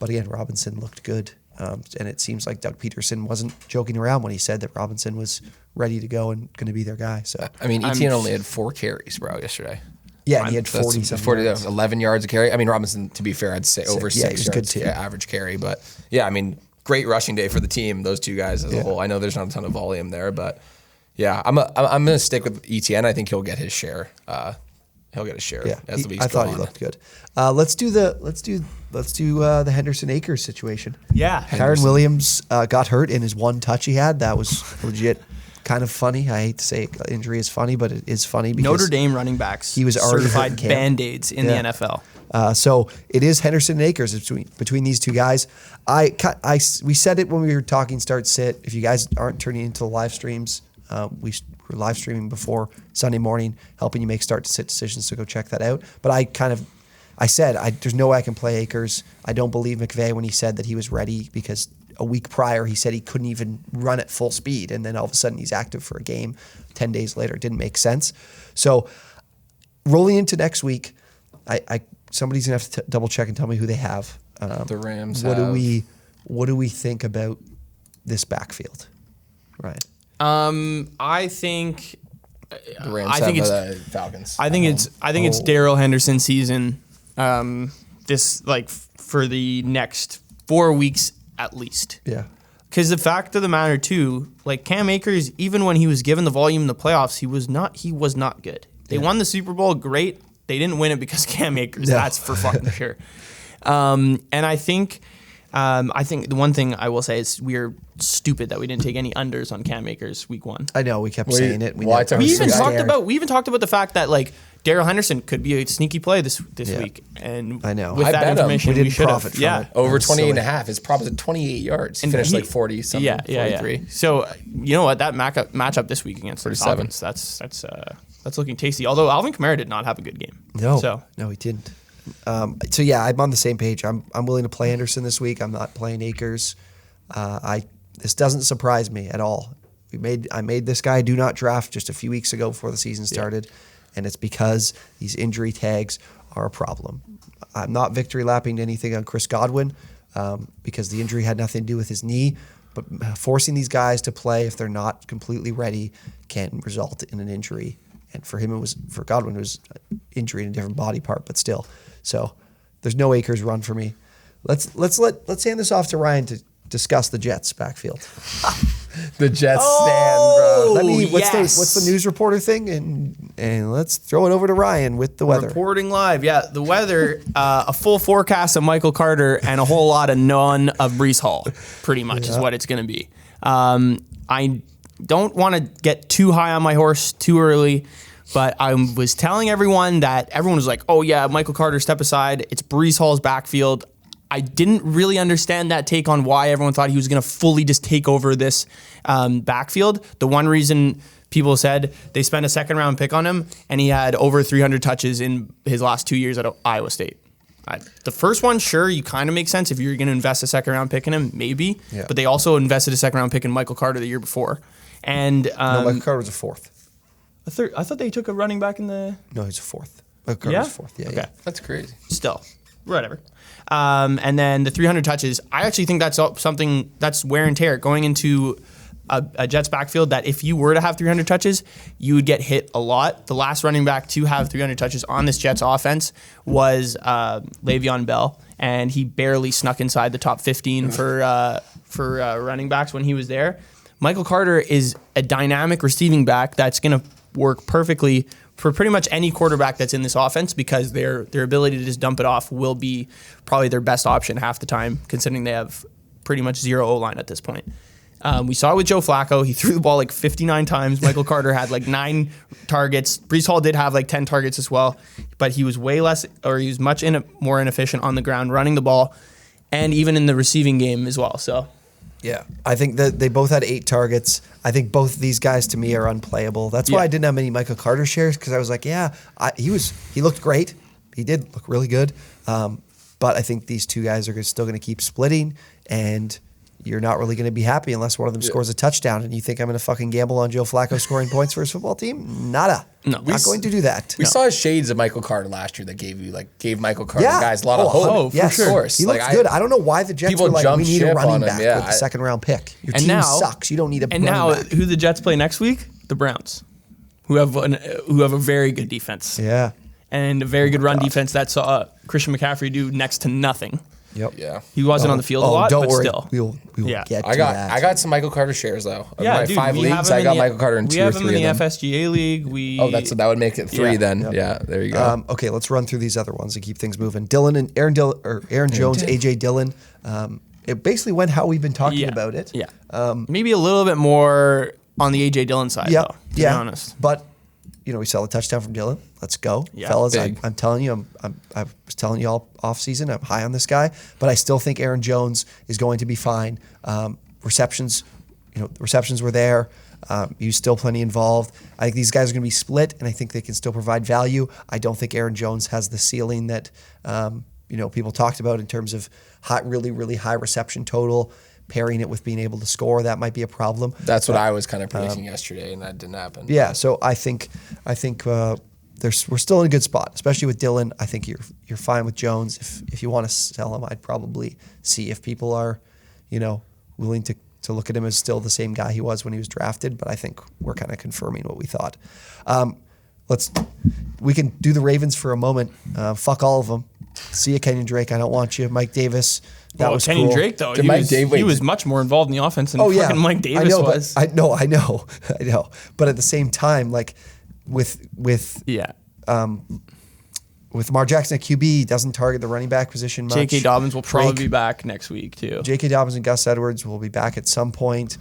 But again, Robinson looked good. And it seems like Doug Peterson wasn't joking around when he said that Robinson was ready to go and going to be their guy. So I mean, Etienne only had 4 carries, bro, yesterday. yeah, and he had That's 40 something. yards. 11 yards a carry. I mean, Robinson, to be fair, I'd say over Yeah, he 6 was good yards too. average carry. But yeah, I mean, great rushing day for the team. Those two guys as a whole. I know there's not a ton of volume there, but yeah, I'm going to stick with Etienne. I think he'll get his share. He'll get a share as the weeks I go thought on. he looked good. Let's do the Henderson Acres situation. Yeah. Kyron Williams got hurt in his one touch he had. That was legit kind of funny. I hate to say injury is funny, but it is funny because Notre Dame running backs. He was already certified hurt in camp. Band-Aids in Yeah. the NFL. So it is Henderson and Akers between these two guys. We said it when we were talking start sit. If you guys aren't turning into the live streams, we were live streaming before Sunday morning, helping you make start to sit decisions. So go check that out. But I said there's no way I can play Akers. I don't believe McVay when he said that he was ready because a week prior he said he couldn't even run at full speed, and then all of a sudden he's active for a game. 10 days later, it didn't make sense. So rolling into next week, somebody's gonna have to double check and tell me who they have. The Rams. What do we think about this backfield? Right. I think The Rams I think have it's- the Falcons. I think it's Darrell Henderson's season. This for the next 4 weeks at least. Yeah. Because the fact of the matter too, like Cam Akers, even when he was given the volume in the playoffs, he was not good. They won the Super Bowl, great. They didn't win it because Cam Akers. No. That's for fucking sure. And I think the one thing I will say is we're stupid that we didn't take any unders on Cam Akers week 1. I know we kept saying it. well, I took- We I'm even so talked scared. about the fact that like Darrell Henderson could be a sneaky play this Yeah. week, and I know. with I that bet him. information We we, didn't should profit have. from Yeah, it. Over That's 28 and a silly. half. His prop is at 28 yards. He And finished he- like 40 something. Yeah. 43. So you know what? That matchup this week against the 37. Falcons, that's looking tasty. Although Alvin Kamara did not have a good game. No, he didn't. So yeah, I'm on the same page. I'm willing to play Anderson this week. I'm not playing Akers. This doesn't surprise me at all. I made this guy do not draft just a few weeks ago before the season started, and it's because these injury tags are a problem. I'm not victory lapping anything on Chris Godwin because the injury had nothing to do with his knee, but forcing these guys to play if they're not completely ready can result in an injury. And for Godwin, it was injury in a different body part, but still. So there's no Akers run for me. Let's hand this off to Ryan to discuss the Jets backfield. The Jets Oh, stand, bro. What's the news reporter thing? And let's throw it over to Ryan with the weather. Reporting live, yeah. The weather, a full forecast of Michael Carter and a whole lot of none of Breece Hall, pretty much is what it's going to be. I don't want to get too high on my horse too early, but I was telling everyone that everyone was like, oh yeah, Michael Carter, step aside. It's Breece Hall's backfield. I didn't really understand that take on why everyone thought he was going to fully just take over this backfield. The one reason people said they spent a second round pick on him and he had over 300 touches in his last 2 years at Iowa State. The first one, sure, you kind of make sense if you're going to invest a second round pick in him, maybe. Yeah. But they also invested a second round pick in Michael Carter the year before. And No, Michael Carter was a fourth. a third. I thought they took a running back in the. No, he's a fourth. Michael Carter was a fourth. Yeah, Okay. yeah. That's crazy. Still, whatever. And then the 300 touches. I actually think that's something that's wear and tear going into a Jets backfield that if you were to have 300 touches, you would get hit a lot. The last running back to have 300 touches on this Jets offense was Le'Veon Bell, and he barely snuck inside the top 15 for running backs when he was there. Michael Carter is a dynamic receiving back that's going to work perfectly for pretty much any quarterback that's in this offense because their ability to just dump it off will be probably their best option half the time, considering they have pretty much zero O-line at this point. We saw it with Joe Flacco. He threw the ball like 59 times. Michael Carter had like 9 targets. Breece Hall did have like 10 targets as well, but he was much more inefficient on the ground running the ball and even in the receiving game as well. So, Yeah, I think that they both had 8 targets. I think both of these guys to me are unplayable. That's why I didn't have many Michael Carter shares because I was like, he looked great. He did look really good. But I think these two guys are still going to keep splitting, and you're not really going to be happy unless one of them scores a touchdown. And you think I'm going to fucking gamble on Joe Flacco scoring points for his football team? Nada. No. Not going to do that. We saw shades of Michael Carter last year that gave Michael Carter guys a lot of hope. Oh, yes, for of sure. course. He looks good. I don't know why the Jets people were like, jumped we need a ship running on him, back yeah. with the second round pick. Your And team now- sucks. You don't need a and running now back. who the Jets play next week? The Browns, who have a very good defense. Yeah. And a very good run defense that saw Christian McCaffrey do next to nothing. Yep. Yeah. He wasn't on the field a lot, don't but worry. still. We will Yeah. get to I that. got some Michael Carter shares though. Of my dude, 5 we have leagues, him I in got the- Michael Carter in 2 or 3 We have him in the of them. FSGA league. That would make it 3 Yeah. then. Yep. Yeah, there you go. Okay, let's run through these other ones and keep things moving. Aaron Jones, AJ Dillon. It basically went how we've been talking about it. Yeah. Maybe a little bit more on the AJ Dillon side, though, to be honest. But we saw the touchdown from Dillon. Let's go, Yeah, fellas. big. I'm telling you, I was telling you all off season. I'm high on this guy, but I still think Aaron Jones is going to be fine. Receptions, the receptions were there. He was still plenty involved. I think these guys are going to be split, and I think they can still provide value. I don't think Aaron Jones has the ceiling that people talked about in terms of really, really high reception total. Pairing it with being able to score, that might be a problem. That's what I was kind of predicting yesterday, and that didn't happen. Yeah, so I think we're still in a good spot, especially with Dillon. I think you're fine with Jones. If you want to sell him, I'd probably see if people are, willing to look at him as still the same guy he was when he was drafted. But I think we're kind of confirming what we thought. We can do the Ravens for a moment. Fuck all of them. See you, Kenyon Drake. I don't want you, Mike Davis. That was Kenyon cool. Drake, though, Did he was much more involved in the offense than fucking Mike Davis I know, was. I know. But at the same time, like with Lamar Jackson at QB, he doesn't target the running back position much. J.K. Dobbins will probably Drake, be back next week, too. J.K. Dobbins and Gus Edwards will be back at some point.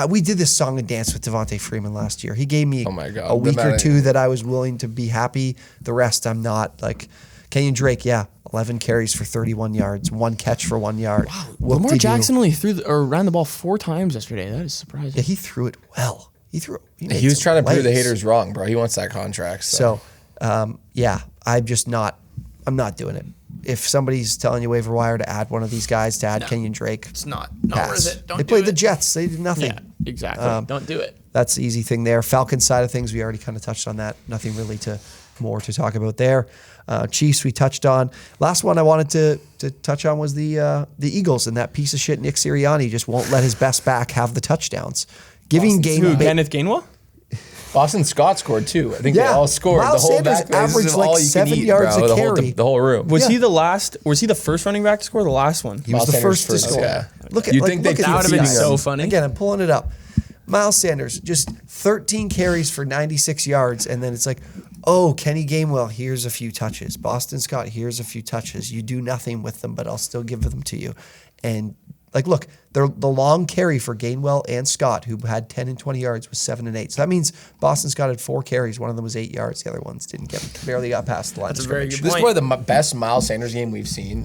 We did this song and dance with Devontae Freeman last year. He gave me a week or two that I was willing to be happy. The rest, I'm not. Like Kenyon Drake, 11 carries for 31 yards, 1 catch for 1 yard. Wow. Lamar Jackson only ran the ball 4 times yesterday. That is surprising. Yeah, he threw it well. He was trying to prove the plays. haters wrong, bro. He wants that contract. So, I'm not doing it. If somebody's telling you waiver wire to add one of these guys, to add Kenyon Drake, It's not pass. worth it. Don't They do played it. the Jets. They did nothing. Yeah, exactly. Don't do it. That's the easy thing there. Falcons side of things, we already kind of touched on that. Nothing really more to talk about there. Chiefs we touched on. Last one I wanted to touch on was the Eagles, and that piece of shit Nick Sirianni just won't let his best back have the touchdowns. Giving Kenneth Gainwell? Boston Scott scored too. I think they all scored. Miles the whole Sanders back line, this is averaged like all you can 7 eat, yards bro. a The carry. the whole room. Was he the first running back to score or the last one? He was the Miles first to Sanders score. yeah. Look at You'd like, think they look at that would have been these so guys. funny. Again, I'm pulling it up. Miles Sanders, just 13 carries for 96 yards, and then it's like, oh, Kenny Gainwell, here's a few touches. Boston Scott, here's a few touches. You do nothing with them, but I'll still give them to you. And look, the long carry for Gainwell and Scott, who had 10 and 20 yards, was 7 and 8. So that means Boston Scott had 4 carries. One of them was 8 yards. The other ones barely got past the line. That's a very good This is point. probably the best Miles Sanders game we've seen.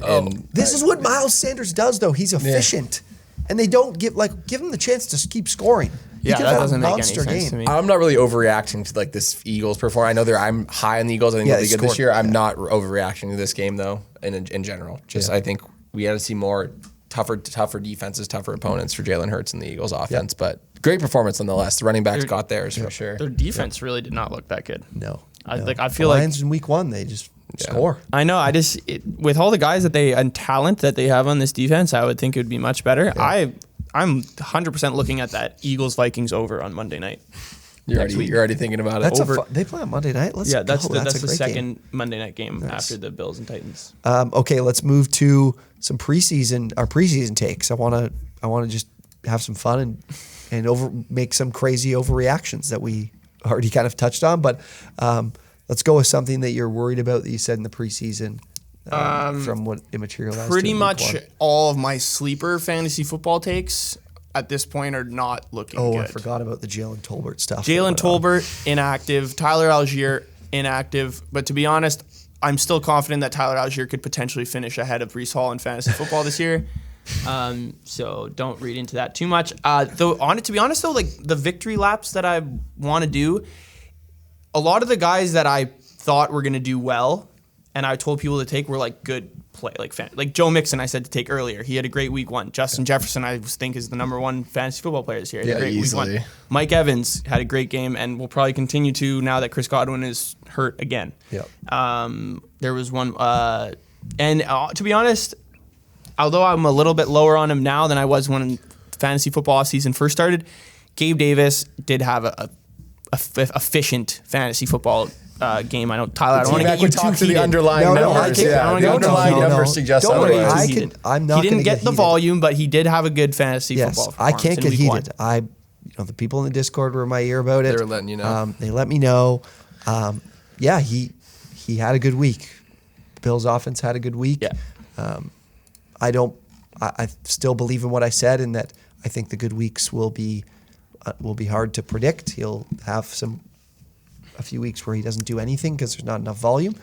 This is what Miles Sanders does, though. He's efficient. and they don't give them the chance to keep scoring. Yeah, that doesn't make any sense to me. I'm not really overreacting to like this Eagles performance. I know I'm high on the Eagles. I think they'll be good this year. I'm not overreacting to this game though. In general, I think we had to see more tougher defenses, tougher opponents for Jalen Hurts and the Eagles offense. But great performance nonetheless. The running backs got theirs for sure. Their defense really did not look that good. No. I feel the like Lions in week 1 they just score. I know. With all the guys and talent that they have on this defense, I would think it would be much better. Yeah. I'm 100% looking at that Eagles-Vikings over on Monday night. You're already thinking about it. They play on Monday night. That's the second Monday night game after the Bills and Titans. Okay, let's move to some our preseason takes. I want to just have some fun and make some crazy overreactions that we already kind of touched on. But let's go with something that you're worried about that you said in the preseason. From what it materialized. Pretty much all of my sleeper fantasy football takes at this point are not looking good. I forgot about the Jalen Tolbert stuff. Jalen Tolbert, inactive. Tyler Algier, inactive. But to be honest, I'm still confident that Tyler Algier could potentially finish ahead of Breece Hall in fantasy football this year. So don't read into that too much. To be honest, though, like the victory laps that I want to do, a lot of the guys that I thought were going to do well and I told people to take were like good play, like Joe Mixon. I said to take earlier. He had a great week 1. Justin Jefferson, I think, is the number 1 fantasy football player this year. Yeah, easily. Week 1. Mike Evans had a great game and will probably continue to now that Chris Godwin is hurt again. Yep. There was one, to be honest, although I'm a little bit lower on him now than I was when fantasy football season first started, Gabe Davis did have a efficient fantasy football game. I know, Tyler, I don't want to get you too heated. The underlying numbers. The underlying numbers suggest otherwise. He didn't get the volume, but he did have a good fantasy football performance. I can't get heated. The people in the Discord were in my ear about it. They were letting you know. They let me know. He had a good week. Bill's offense had a good week. Yeah. I still believe in what I said, in that I think the good weeks will be hard to predict. He'll have a few weeks where he doesn't do anything because there's not enough volume.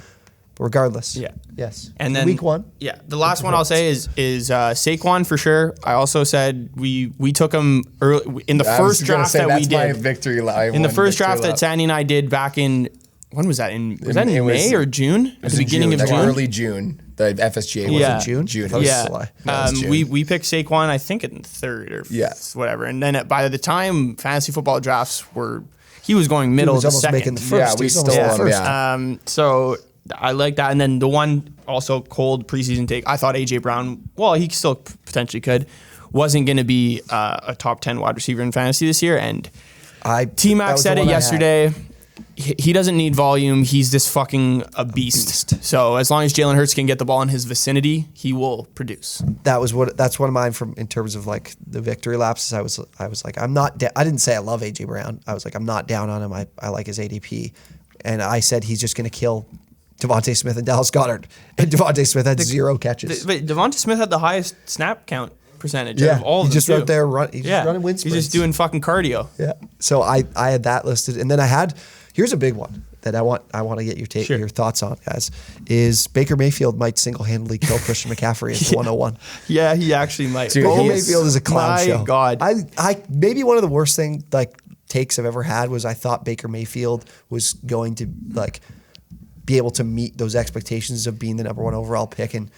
But regardless, yes. And then week 1, the last one I'll say is Saquon for sure. I also said we took him early in the first draft that we did. My victory line. In the first draft that Sandy and I did back in, when was that? Was that in May or June? At the beginning of June? Early June. The FSGA was in June. June. Yeah. We picked Saquon, I think, in 3rd or whatever. And then by the time fantasy football drafts he was going middle of the second. Making the first. Yeah, we stole him. Yeah. So I like that. And then the one also cold preseason take, I thought A.J. Brown, he still potentially could, wasn't going to be a top 10 wide receiver in fantasy this year. And T-Mac said it yesterday. He doesn't need volume. He's this fucking a beast. So as long as Jalen Hurts can get the ball in his vicinity, he will produce. That's one of mine in terms of like the victory laps. I was like, I didn't say I love AJ Brown. I was like, I'm not down on him. I like his ADP, and I said he's just going to kill Devontae Smith and Dallas Goedert. And Devontae Smith had 0 catches. But Devontae Smith had the highest snap count percentage of all of them. He just running wind sprints. He's just doing fucking cardio. Yeah. So I had that listed, and then I had. Here's a big one that I want to get your thoughts on, guys. Is Baker Mayfield might single-handedly kill Christian McCaffrey as the 101? Yeah, he actually might. Dude, Baker Mayfield is a clown show. My God. I maybe one of the worst takes I've ever had was I thought Baker Mayfield was going to be able to meet those expectations of being the number 1 overall pick and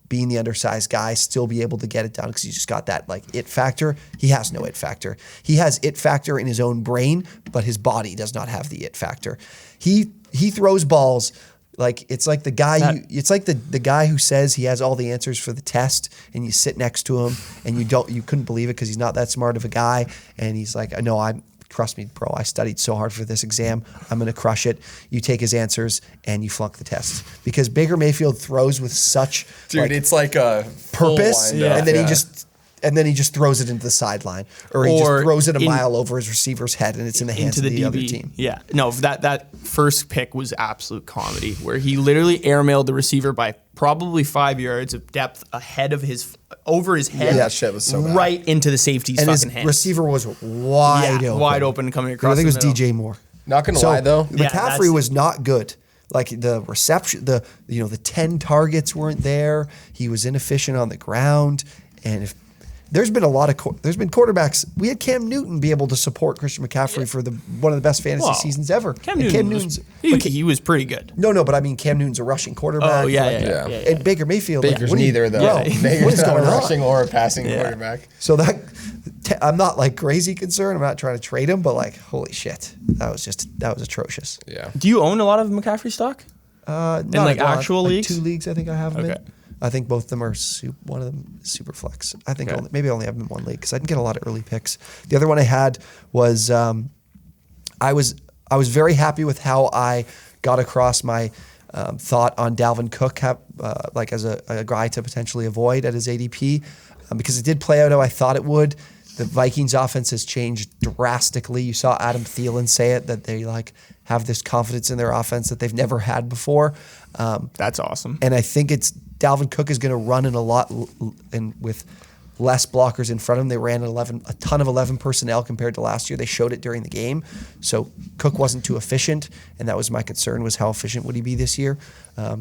being the undersized guy, still be able to get it done because he's just got that it factor. He has no it factor. He has it factor in his own brain, but his body does not have the it factor. He throws balls it's like the guy. It's like the guy who says he has all the answers for the test, and you sit next to him and you couldn't believe it because he's not that smart of a guy, and he's like, no, trust me, bro, I studied so hard for this exam. I'm going to crush it. You take his answers and you flunk the test. Because Baker Mayfield throws with such it's like a purpose, and then he just throws it into the sideline, or he just throws it a mile over his receiver's head, and it's in the hands of the other team. Yeah, no, that first pick was absolute comedy, where he literally airmailed the receiver by probably 5 yards of depth ahead of over his head. Yeah, that shit was so bad. Right into the safety's and fucking his hands. Receiver was wide open coming across. I think it was the middle. DJ Moore. Not gonna lie though, McCaffrey was not good. The reception, the 10 targets weren't there. He was inefficient on the ground, and there's been quarterbacks. We had Cam Newton be able to support Christian McCaffrey for one of the best fantasy seasons ever. Cam Newton's he was pretty good. No, but I mean Cam Newton's a rushing quarterback. Oh yeah. And Baker Mayfield. Baker's neither though. Bro, what is going on? Rushing or a passing quarterback. So I'm not like crazy concerned. I'm not trying to trade him, but like holy shit, that was atrocious. Yeah. Do you own a lot of McCaffrey stock? In like actual leagues? 2 leagues, I think I have him in. Okay. I think both of them are one of them is super flex. I think maybe I only have him in 1 league because I didn't get a lot of early picks. The other one I had was I was very happy with how I got across my thought on Dalvin Cook like as a guy to potentially avoid at his ADP because it did play out how I thought it would. The Vikings offense has changed drastically. You saw Adam Thielen say it, that they like have this confidence in their offense that they've never had before. That's awesome. And I think Dalvin Cook is going to run in a lot and with less blockers in front of him. They ran a ton of 11 personnel compared to last year. They showed it during the game. So Cook wasn't too efficient, and that was my concern, was how efficient would he be this year.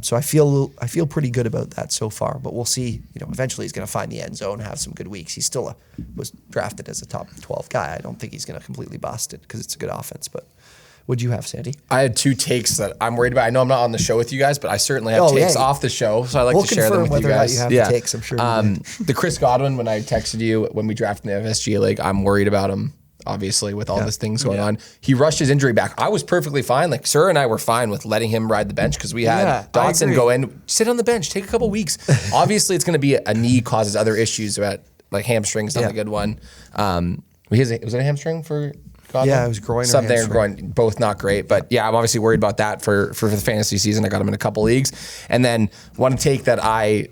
So I feel pretty good about that so far, but we'll see. Eventually he's going to find the end zone, have some good weeks. He still was drafted as a top 12 guy. I don't think he's going to completely bust it because it's a good offense, but what'd you have, Sandy? I had 2 takes that I'm worried about. I know I'm not on the show with you guys, but I certainly have takes off the show, so I like to share them with you guys. We'll confirm whether or not you have the takes, I'm sure. The Chris Godwin, when I texted you when we drafted in the FSG League, I'm worried about him, obviously, with all these things going on. He rushed his injury back. I was perfectly fine. Like, Sir and I were fine with letting him ride the bench because we had Dotson go in, sit on the bench, take a couple weeks. Obviously, it's going to be a knee causes other issues about, like, hamstring's not a good one. Was it a hamstring for Godwin? Yeah, it was groin something or groin, both not great. But yeah, I'm obviously worried about that for the fantasy season. I got him in a couple leagues. And then one take that I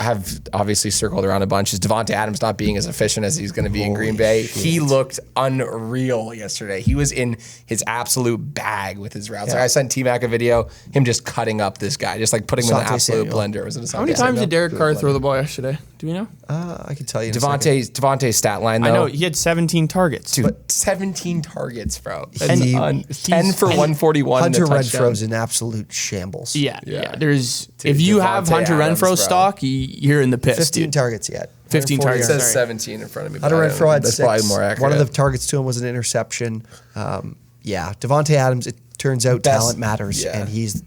have obviously circled around a bunch is Devontae Adams not being as efficient as he's going to be in Green Bay. Shit. He looked unreal yesterday. He was in his absolute bag with his routes. Like I sent T-Mac a video, him just cutting up this guy, just like putting him in an absolute blender. Was it How many times did Derek Carr throw the ball yesterday? Do we know? I can tell you. Devontae's stat line, though. I know he had 17 targets. Dude, 17 targets, bro. 10 for 141. Hunter Renfro's in absolute shambles. Yeah. If you have Hunter Renfro stock, you're in the piss. 15 targets yet. 15 targets. It says 17 in front of me. Hunter Renfro had 6. Probably more accurate. One of the targets to him was an interception. Devontae Adams, it turns out talent matters, and he's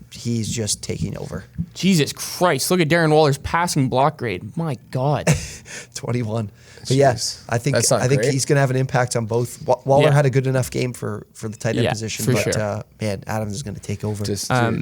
just taking over. Jesus Christ. Look at Darren Waller's passing block grade. My God. 21. But yes, I think he's going to have an impact on both. Waller had a good enough game for the tight end position, but man, Adams is going to take over.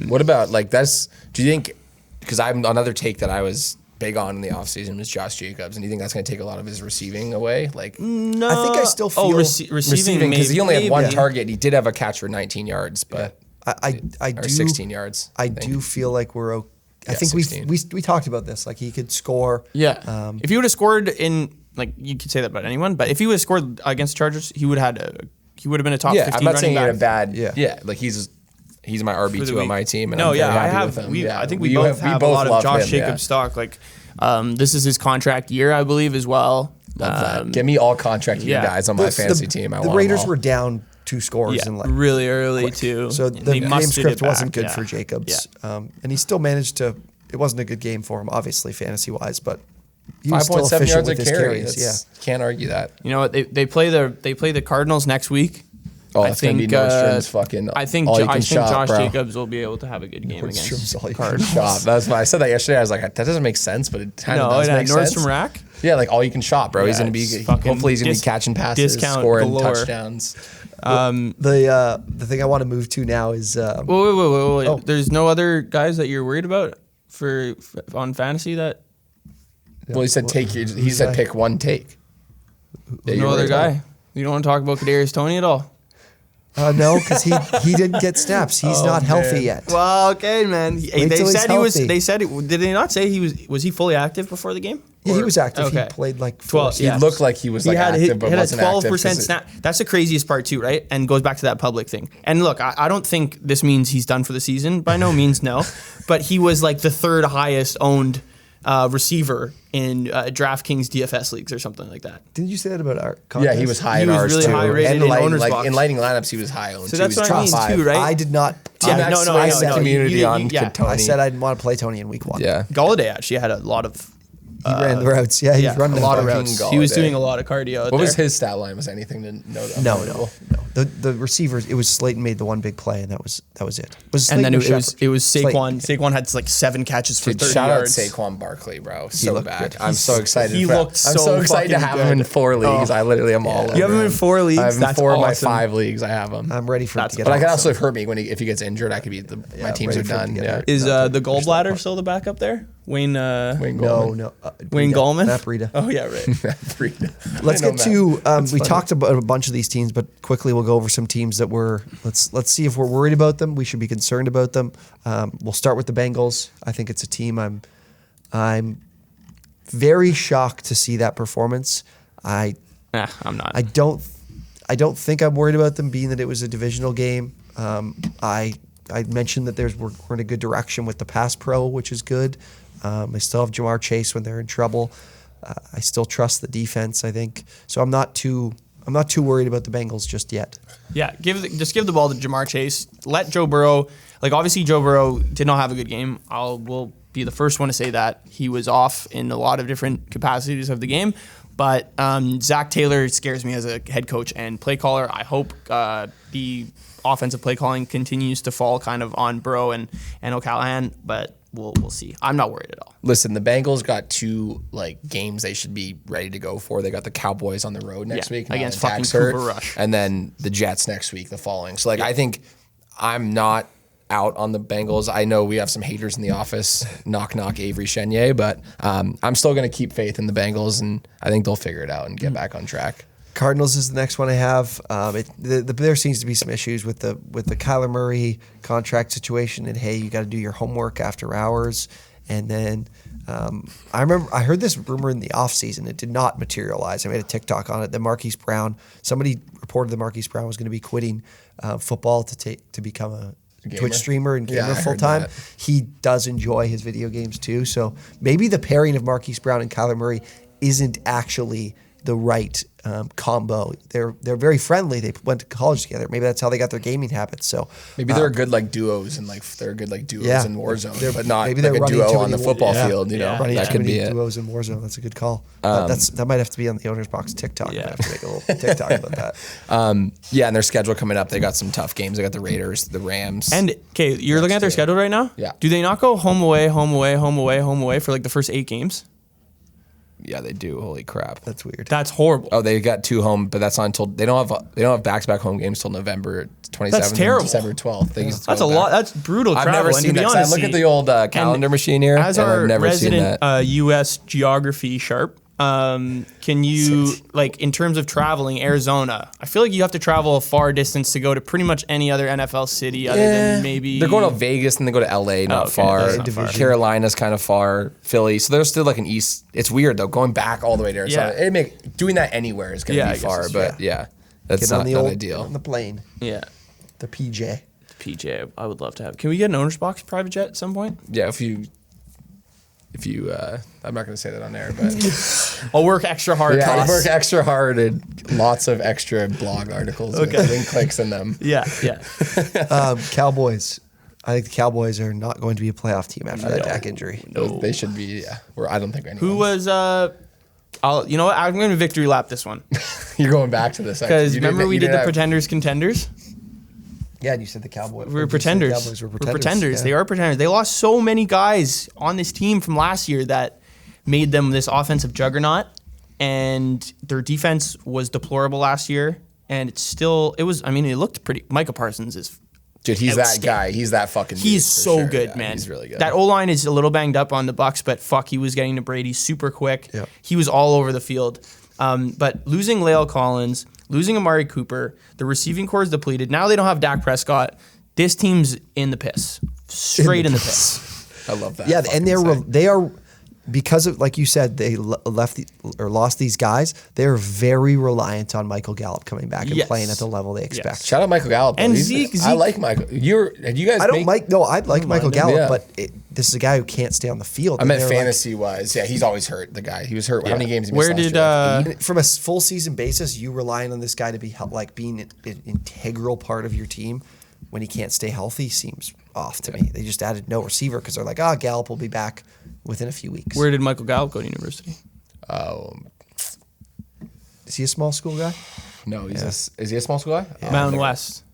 What about do you think, because I'm another take that I was big on in the offseason was Josh Jacobs, and do you think that's going to take a lot of his receiving away? No. I think I still feel receiving because he only had one target. He did have a catch for 19 yards, but I or 16 yards. I do feel like we're okay. I think we talked about this. Like he could score. Yeah. If he would have scored in, like, you could say that about anyone, but if he would have scored against Chargers, he would have been a top 15 I'm not saying running he had a bad. Yeah. Like he's my RB2 on my team, and I'm very happy with him. I think we both have a lot of Josh Jacobs stock. Like, this is his contract year, I believe, as well. Love that. Give me all contract year guys on my fantasy team. The Raiders were down 2 scores in really early too. So the game script wasn't good for Jacobs, and he still managed to. It wasn't a good game for him, obviously, fantasy wise, but he was still 5.7 yards with a his carry. carries. Can't argue that. You know what? They play the Cardinals next week. Oh, it's going to be Nordstrom's fucking I think Josh Jacobs will be able to have a good game against Cardinals. That's why I said that yesterday. I was like, that doesn't make sense, but it kind of does make sense. Nordstrom rack? Yeah, like all you can shop, bro. He's going to be, hopefully he's going to be catching passes, scoring touchdowns. The thing I want to move to now is... Wait. Oh. There's no other guys that you're worried about on fantasy that... Well, he said pick one take. No other guy. You don't want to talk about Kadarius Toney at all? No, because he didn't get snaps. He's not healthy yet. Well, okay, man. They said he was. They said did they not say he was? Was he fully active before the game? Yeah, he was active. Okay. He played like 12. He looked like he was active, but wasn't active. He had a 12% snap. That's the craziest part too, right? And goes back to that public thing. And look, I don't think this means he's done for the season. By no means, no. But he was like the 3rd highest owned receiver in DraftKings DFS leagues or something like that. Didn't you say that about our contest? Yeah, he was high in ours really too. High rated in OwnersBox. In lighting lineups, he was high owned. So that's what I mean too, right? I did not. I said community on Tony. I said I didn't want to play Tony in week 1. Yeah, Galladay actually had a lot of He ran the routes. Yeah, he was running a lot of fucking routes. Galladay. He was doing a lot of cardio out What there. was his stat line? Was anything to note? No. The receivers. It was Slayton made the one big play, and that was it. Was And then Slayton or it was Shepard? Saquon. Saquon had like 7 catches for Dude, 30 shout yards. out Saquon Barkley, bro. So looked bad. good. I'm so excited. he looked I'm so so excited to fucking have him in good. 4 leagues. I literally am all over. You have him in 4 leagues? I have him in That's 4 of my awesome. 5 leagues. I have him. I'm ready for it to get. But I can awesome. also hurt me if he gets injured. I could be my teams ready are for it to done. get Yeah. hurt. Is the gallbladder still the backup there? Wayne Wayne No, Goldman. no. Wayne Breida. Gallman? Matt Breida. Oh yeah, right. Let's I know get to. Matt. We talked about a bunch of these teams, but quickly we'll go over some teams that we're. Let's see if we're worried about them. We should be concerned about them. We'll start with the Bengals. I think it's a team I'm very shocked to see that performance. I'm not. I don't think I'm worried about them, being that it was a divisional game. I mentioned that we're in a good direction with the pass pro, which is good. I still have Jamar Chase when they're in trouble. I still trust the defense, I think. So I'm not too worried about the Bengals just yet. Yeah, just give the ball to Jamar Chase. Let Joe Burrow. Like obviously Joe Burrow did not have a good game. Will be the first one to say that he was off in a lot of different capacities of the game. But Zach Taylor scares me as a head coach and play caller. I hope the offensive play calling continues to fall kind of on Burrow and O'Callahan, but we'll see. I'm not worried at all. Listen, the Bengals got 2 games they should be ready to go for. They got the Cowboys on the road next week against now, fucking Dak's hurt, Cooper Rush, and then the Jets next week, the following. So I think I'm not out on the Bengals. I know we have some haters in the office, knock Avery Chenier, but I'm still going to keep faith in the Bengals, and I think they'll figure it out and get back on track. Cardinals is the next one I have. There seems to be some issues with the Kyler Murray contract situation, and hey, you got to do your homework after hours. And then I heard this rumor in the offseason. It did not materialize. I made a TikTok on it. That somebody reported that Marquise Brown was going to be quitting football to become a Twitch streamer and gamer full time. He does enjoy his video games too. So maybe the pairing of Marquise Brown and Kyler Murray isn't actually the right combo. They're very friendly. They went to college together. Maybe that's how they got their gaming habits. So maybe they're good duos and they're good duos in Warzone, but not maybe like they're a duo on the running football field. running that could be it. duos in Warzone. That's a good call. That might have to be on the OwnersBox TikTok. Yeah. I have to make a little TikTok about that. And their schedule coming up, they got some tough games. They got the Raiders, the Rams. And okay, you're looking at their schedule right now? Yeah. Do they not go home away for like the first 8 games? Yeah, they do. Holy crap. That's weird. That's horrible. Oh, they got 2 home, but that's not until they don't have back-to-back home games till November 27th That's terrible. and December 12th. That's a lot. That's brutal I've travel. never seen and to be that. honest, I look at the old calendar machine here, as and our I've never seen resident that. U.S. geography sharp, can you in terms of traveling Arizona? I feel like you have to travel a far distance to go to pretty much any other NFL city other than maybe They're going to Vegas and they go to LA, not okay, far. that's not far. Carolina's kind of far. Philly, so there's still like an east. It's weird though, going back all the way to Arizona. Yeah. Doing that anywhere is going to Yeah, I be guess far, it's but that's Get on not ideal. on the plane. Yeah. The PJ. PJ, I would love to have. Can we get an OwnersBox private jet at some point? Yeah, if you, I'm not going to say that on air, but I'll work extra hard. yeah, I Toss. work extra hard and lots of extra blog articles with link clicks in them. Yeah. Cowboys. I think the Cowboys are not going to be a playoff team after that Dak injury. No. They should be. Yeah, I don't think anyone. Who was? You know what? I'm going to victory lap this one You're going back to this because remember we did the Pretenders Contenders. Yeah, and you said the Cowboys. We were pretenders. Cowboys were We're pretenders. pretenders. Yeah. They are pretenders. They lost so many guys on this team from last year that made them this offensive juggernaut. And their defense was deplorable last year. And it looked pretty. Micah Parsons is Dude, he's that outstanding. guy. He's that fucking dude. He's for so sure. good, Yeah, man. He's really good. That O-line is a little banged up on the Bucs, but fuck, he was getting to Brady super quick. Yep. He was all over the field. But losing La'el Collins, losing Amari Cooper, the receiving core is depleted. Now they don't have Dak Prescott. This team's in the piss. Straight in the piss. I love that. Yeah, fucking and say. they are because of, like you said, they lost these guys. They're very reliant on Michael Gallup coming back and Yes. playing at the level they expect. Yes. Shout out Michael Gallup. And He's- Zeke. I like Michael. You guys. I don't like. No, I like Michael Gallup, Yeah. but this is a guy who can't stay on the field. I And meant they're like- fantasy wise. Yeah, he's always hurt. The guy. He was hurt. How many games? He missed Where last did year? from a full season basis, you relying on this guy to be being an integral part of your team. when he can't stay healthy seems off to me. They just added no receiver because they're like, Gallup will be back within a few weeks. Where did Michael Gallup go to university? Is he a small school guy? No, is he a small school guy? Yeah. Mountain West.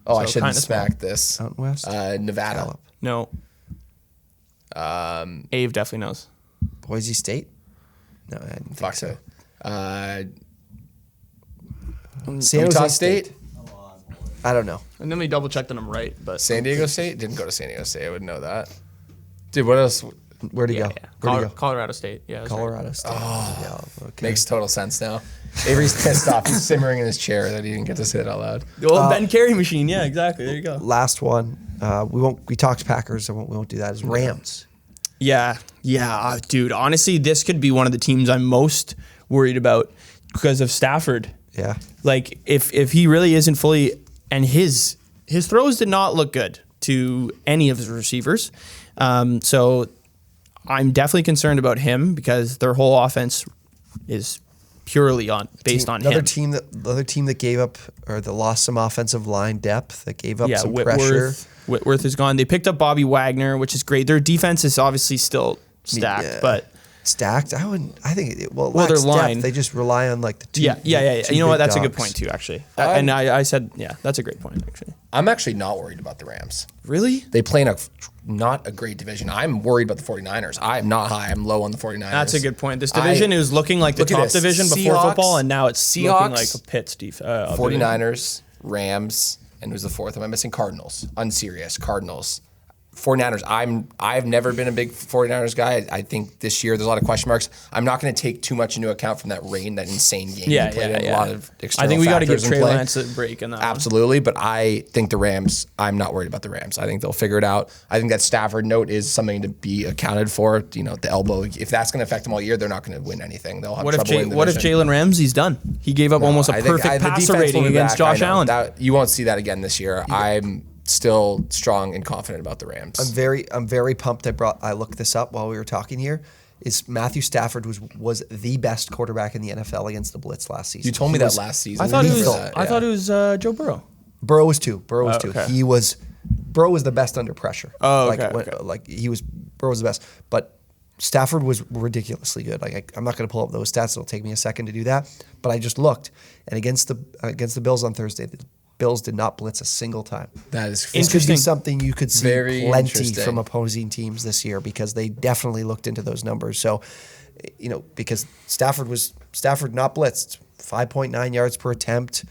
Oh, So I shouldn't kinda smack this. Mountain West? Nevada. Gallup. No. Ave definitely knows. Boise State? No, I didn't think so. San Utah Jose State? I don't know. And let me double check that I'm right. But San Diego State? Didn't go to San Diego State. I would know that. Dude, what else? Where'd he go? Where'd he go? Colorado State. Yeah, that's right. Colorado State. Oh, okay. Makes total sense now. Avery's pissed off. He's simmering in his chair that he didn't get to say it out loud. The old Ben Carey machine. Yeah, exactly. There you go. Last one. We talked Packers. We won't do that. Is Rams. Yeah, dude. Honestly, this could be one of the teams I'm most worried about because of Stafford. Yeah. Like if he really isn't fully, and his throws did not look good to any of his receivers. So I'm definitely concerned about him because their whole offense is purely based on another him. The other team that gave up or that lost some offensive line depth, that gave up some Whitworth, pressure. Whitworth is gone. They picked up Bobby Wagner, which is great. Their defense is obviously still stacked, Yeah. but Stacked? I wouldn't. I think it their lacks line. depth. They just rely on like the two. yeah. two You know what? big That's a good dogs. point too, actually. And I said, yeah, that's a great point, actually. I'm actually not worried about the Rams. Really? They play in not a great division. I'm worried about the 49ers. I'm not high. I'm low on the 49ers. That's a good point. This division is looking like the Look at top this. division before Seahawks- football, and now it's looking Seahawks, like a Pitts defense. 49ers, Rams, and who's the fourth? Am I missing? Cardinals. Unserious. Cardinals. 49ers. I've never been a big 49ers guy. I think this year there's a lot of question marks. I'm not going to take too much into account from that insane game. Yeah, he played in. yeah. A lot of external I think we got to give factors in Trey play. Lance a break in that. Absolutely, but I think the Rams, I'm not worried about the Rams. I think they'll figure it out. I think that Stafford note is something to be accounted for. You know, the elbow, if that's going to affect them all year, they're not going to win anything. They'll have What if trouble in the what if division. Jalen Ramsey's done? He gave up almost a perfect passer rating against Josh Allen. You won't see that again this year. I'm still strong and confident about the Rams. I'm very pumped. I looked this up while we were talking here. Is Matthew Stafford was the best quarterback in the NFL against the blitz last season. You told me that last season. I thought lethal. it was Joe Burrow. Burrow was two. Burrow was two. Okay. Burrow was the best under pressure. Oh, okay. Burrow was the best. But Stafford was ridiculously good. I'm not going to pull up those stats. It'll take me a second to do that. But I just looked, and against the Bills on Thursday, the Bills did not blitz a single time. That is This could be something you could see Very plenty interesting. from opposing teams this year because they definitely looked into those numbers. So, because Stafford not blitzed, 5.9 yards per attempt.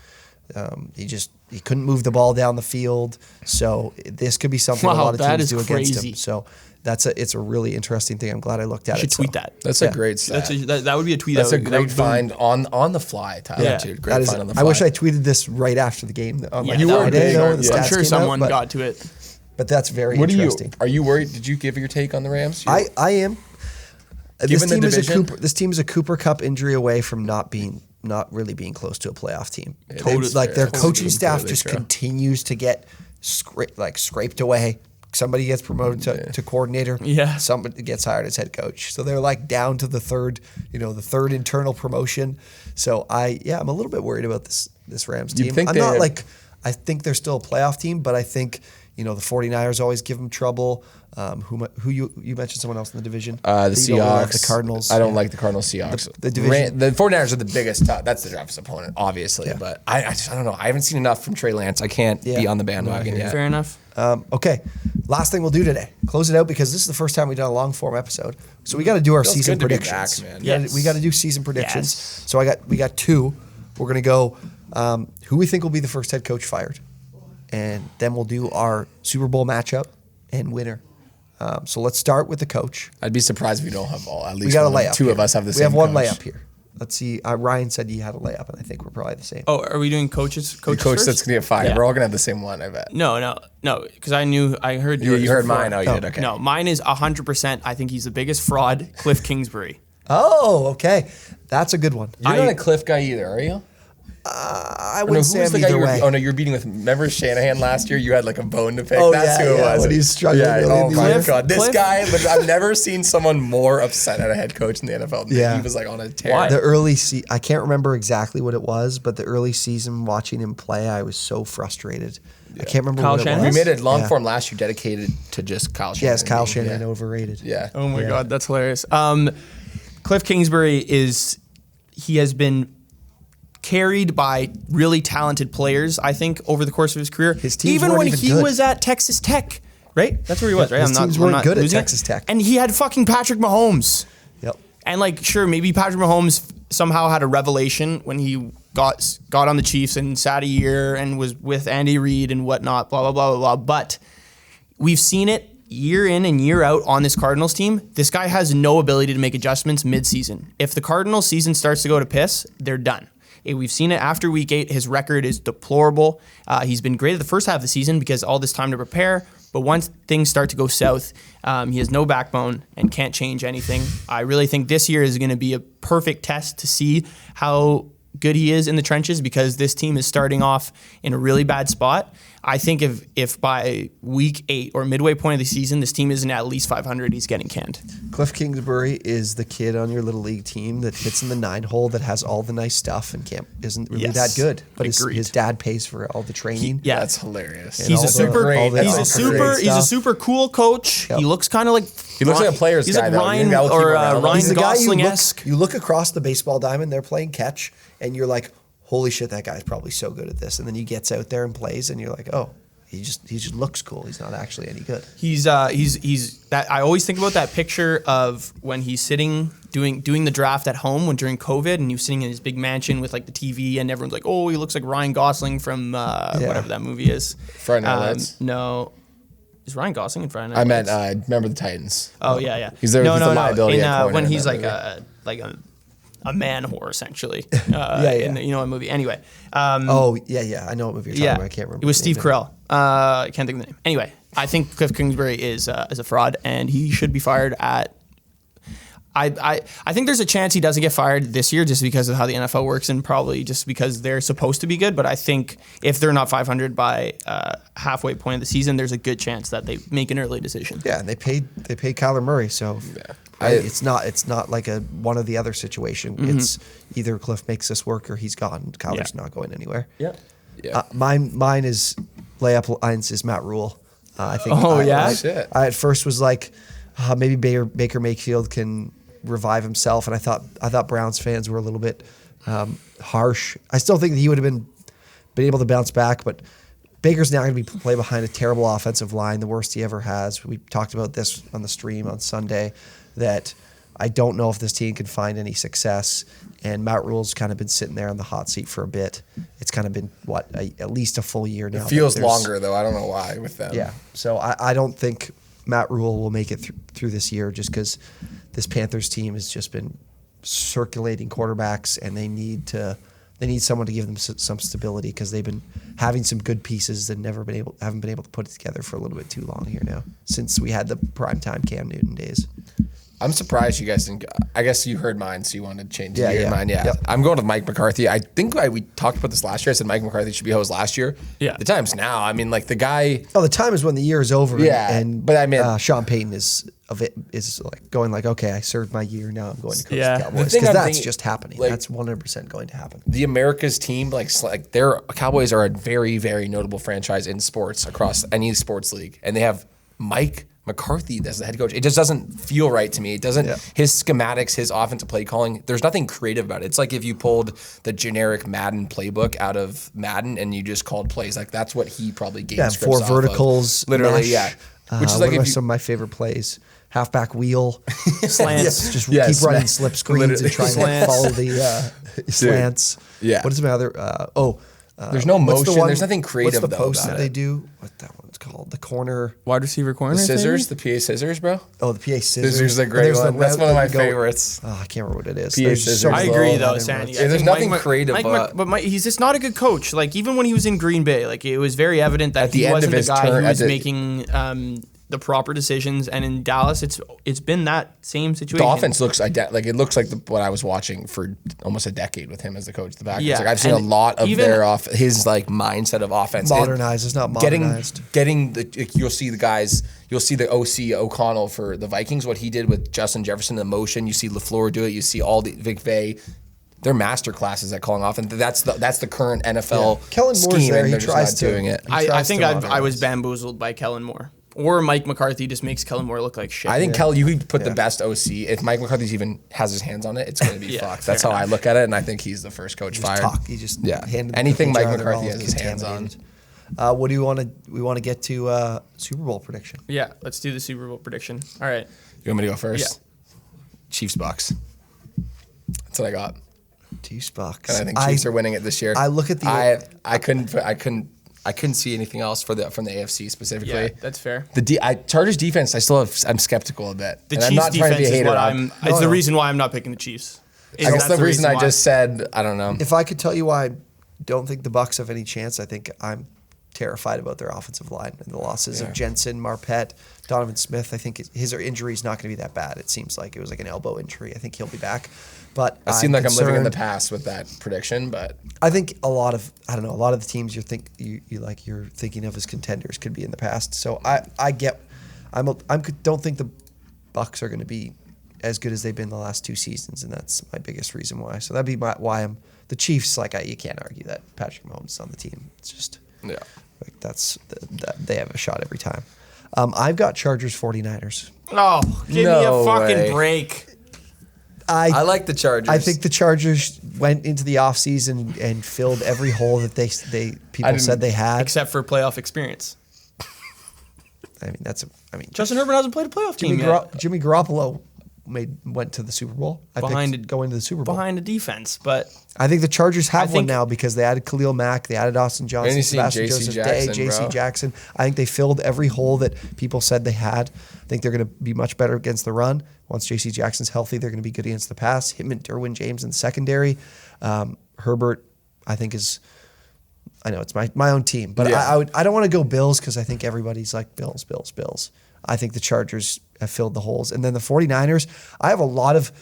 He couldn't move the ball down the field. So this could be something a lot of teams do against him. So it's a really interesting thing. I'm glad I looked at it. You should tweet that. That's a great stat. That would be a tweet. That's a that great would find on the fly, Tyler. Yeah. Dude. Great find on the fly. I wish I tweeted this right after the game. You were I didn't know when the I'm stats sure came someone out, got to it. but that's very interesting. Are you worried? Did you give your take on the Rams? I am. This Given the division? this team is a Cooper Cup injury away from not really being close to a playoff team. Totally Like their fair. coaching staff Completely just true. continues to get scraped away. Somebody gets promoted to coordinator. Yeah. Somebody gets hired as head coach. So they're like down to the third internal promotion. So I'm a little bit worried about this Rams team. I think they're still a playoff team, but I think the 49ers always give them trouble. Who you mentioned someone else in the division? The You don't really like Seahawks. the Cardinals. I don't like the Cardinals Seahawks. The division. The 49ers are the biggest. That's the toughest opponent, obviously. Yeah. But I don't know. I haven't seen enough from Trey Lance. I can't be on the bandwagon yet. Fair enough. Okay, last thing we'll do today. Close it out because this is the first time we've done a long form episode. So we got to do our Feels season good to be predictions. back, man. Yes. We got to do season predictions. Yes. So we got two. We're gonna go who we think will be the first head coach fired, and then we'll do our Super Bowl matchup and winner. So let's start with the coach. I'd be surprised if we don't have at least We got a one, layup. two here. of us have the We same have one coach. layup here. Let's see. Ryan said he had a layup, and I think we're probably the same. Oh, are we doing coaches? The Coaches coach first? that's going to get fired. Yeah. We're all going to have the same one, I bet. No, because I heard You yours heard before. mine. Oh, you did? Okay. No, mine is 100%. I think he's the biggest fraud, Cliff Kingsbury. Oh, okay. That's a good one. You're not a Cliff guy either, are you? I No, wouldn't who say was I'm the guy either you were? way. Oh no, you're beating with. Remember Shanahan last year? You had like a bone to pick. Oh, That's yeah, who it yeah, was. when he's struggling Yeah. early Oh in the my year. god, this Cliff- guy. I've never seen someone more upset at a head coach in the NFL. Yeah. He was like on a tear. Why? The early I can't remember exactly what it was, but the early season watching him play, I was so frustrated. I can't remember Kyle what Shanahan? it We was. made a long form last year dedicated to just Kyle Shanahan. Yes, Kyle Shanahan overrated. Yeah. Oh my God, that's hilarious. Cliff Kingsbury he has been carried by really talented players, I think, over the course of his career. His teams even weren't when even he good. was at Texas Tech, right? That's where he was, right? His teams weren't good at losing it. Texas Tech. And he had fucking Patrick Mahomes. Yep. And like, sure, maybe Patrick Mahomes somehow had a revelation when he got on the Chiefs and sat a year and was with Andy Reid and whatnot, blah, blah, blah, blah, blah. But we've seen it year in and year out on this Cardinals team. This guy has no ability to make adjustments mid-season. If the Cardinals season starts to go to piss, they're done. We've seen it after week 8. His record is deplorable. He's been great at the first half of the season because all this time to prepare. But once things start to go south, he has no backbone and can't change anything. I really think this year is going to be a perfect test to see how good he is in the trenches because this team is starting off in a really bad spot. I think if by week 8 or midway point of the season, this team isn't at least 500, he's getting canned. Cliff Kingsbury is the kid on your little league team that hits in the 9 hole that has all the nice stuff and isn't really Yes, that good. But agreed. his dad pays for all the training. Yeah, That's hilarious. And He's all a the- super. all the He's a off-the-grid super. He's a stuff. super cool coach. Yep. He looks kind of like. He looks like a player's He's guy, like though. Ryan Maybe I'll keep him or around. Ryan He's the guy Gosling-esque. you look across the baseball diamond, they're playing catch, and you're like, holy shit, that guy's probably so good at this. And then he gets out there and plays, and you're like, oh, he just looks cool. He's not actually any good. He's that. I always think about that picture of when he's sitting doing the draft at home during COVID, and he was sitting in his big mansion with like the TV, and everyone's like, "Oh, he looks like Ryan Gosling from whatever that movie is." Friday Night Lights? No, is Ryan Gosling in Friday Night I meant, Lights? remember the Titans. Oh yeah. He's there- he's the liability In, at corner when in he's that like a man whore essentially. Yeah. In a movie. Anyway. I know what movie you're talking about. I can't remember. It was the name Steve of it. Carell. I can't think of the name. Anyway, I think Cliff Kingsbury is a fraud, and he should be fired at. I think there's a chance he doesn't get fired this year just because of how the NFL works, and probably just because they're supposed to be good. But I think if they're not 500 by halfway point of the season, there's a good chance that they make an early decision. Yeah, and they paid Kyler Murray, so it's not like a one or the other situation. It's either Cliff makes this work or he's gone. Kyler's not going anywhere. Yeah. Yeah. Mine is layup lines is Matt Rule. I think. Shit. I at first was like, maybe Baker Mayfield can revive himself, and I thought Browns fans were a little bit harsh. I still think that he would have been able to bounce back, but Baker's now going to play behind a terrible offensive line, the worst he ever has. We talked about this on the stream on Sunday, that I don't know if this team can find any success. And Matt Rule's kind of been sitting there on the hot seat for a bit. It's kind of been, at least a full year now. It feels longer, though. I don't know why with them. Yeah. So I don't think Matt Rule will make it through this year just because this Panthers team has just been circulating quarterbacks, and they need someone to give them some stability because they've been having some good pieces and haven't been able to put it together for a little bit too long here now since we had the primetime Cam Newton days. I'm surprised you guys didn't. I guess you heard mine, so you wanted to change mine. Yeah, Yep. I'm going with Mike McCarthy. I think we talked about this last year. I said Mike McCarthy should be host last year. Yeah. The time's now. I mean, like the guy. Oh, the time is when the year is over. Yeah, but I mean, Sean Payton is like going like, okay, I served my year. Now I'm going to coach Yeah. the Cowboys The thing because I'm that's thinking, just happening. like, That's 100% going to happen. The America's team, like their Cowboys are a very, very notable franchise in sports across any sports league, and they have Mike McCarthy as the head coach. It just doesn't feel right to me. It doesn't. Yeah. His schematics, his offensive play calling. There's nothing creative about it. It's like if you pulled the generic Madden playbook out of Madden and you just called plays. Like that's what he probably gave. Yeah, scripts 4 off verticals, of. Literally, mesh. yeah. Which is What like are if you, some of my favorite plays? Halfback wheel, Slants. just Yeah, keep running smash. slip screens and trying to Slants. follow the slants. Yeah. What is my other? There's no what's the motion. There's nothing creative, What's the though, post about that they it. do? What that one's called? The corner. Wide receiver corner. the scissors, the PA scissors, bro. Oh, the PA scissors. Scissors are a And great there's the one. That's route one of that my you go- favorites. Oh, I can't remember what it is. PA There's just scissors. so I many agree, route though, and Sandy. routes. I There's think nothing creative, but Mike, he's just not a good coach. Like even when he was in Green Bay, like it was very evident that At the he end wasn't of his the guy turn- who at was the- making the proper decisions. And in Dallas, it's been that same situation. The offense looks like it looks like what I was watching for almost a decade with him as the coach of the Packers. Yeah, Like I've seen a and lot of even- his like mindset of offense. Modernized. It's not modernized. Getting the you'll see the guys. You'll see the OC O'Connell for the Vikings. What he did with Justin Jefferson, the motion. You see LaFleur do it. You see all the McVay. they're master classes at calling off, and that's the current NFL Kellen Moore's scheme, there. and He they're just tries not to doing it. I think I was bamboozled by Kellen Moore. Or Mike McCarthy just makes Kellen Moore look like shit. I think you could put the best OC. If Mike McCarthy even has his hands on it, it's going to be fucked. That's how I look at it, and I think he's the first coach fired. He just handed anything Mike McCarthy has his hands on. What do you want to? We want to get to Super Bowl prediction. Yeah, let's do the Super Bowl prediction. All right. You want me to go first? Yeah. Chiefs Bucks. That's what I got. Chiefs Bucks. And I think Chiefs are winning it this year. I look at the. I couldn't see anything else from the AFC specifically. Yeah, that's fair. Chargers defense, I'm skeptical a bit. The and Chiefs I'm not trying to be a hater. It's the reason why I'm not picking the Chiefs. I guess the reason I just said, I don't know. If I could tell you why I don't think the Bucks have any chance, I think I'm terrified about their offensive line and the losses of Jensen, Marpet, Donovan Smith. I think his injury is not going to be that bad. It seems like it was like an elbow injury. I think he'll be back. But I seem like I'm living in the past with that prediction, but I think a lot of the teams you're thinking of as contenders could be in the past. So I don't think the Bucks are going to be as good as they've been the last 2 seasons, and that's my biggest reason why. So that'd be why I'm the Chiefs. You can't argue that Patrick Mahomes is on the team. It's just they have a shot every time. I've got Chargers 49ers. Oh, give me a fucking break. I like the Chargers. I think the Chargers went into the offseason and filled every hole that people said they had. Except for playoff experience. Justin Herbert hasn't played a playoff team yet. Jimmy Garoppolo went to the Super Bowl. Going to the Super Bowl. Behind a defense, but I think the Chargers have one now because they added Khalil Mack, they added Austin Johnson, Sebastian Joseph Day, J.C. Jackson. I think they filled every hole that people said they had. I think they're going to be much better against the run. Once J.C. Jackson's healthy, they're going to be good against the pass. Him and Derwin James in the secondary. Herbert, I think I know it's my own team, but I don't want to go Bills because I think everybody's like Bills. I think the Chargers have filled the holes. And then the 49ers, I have a lot of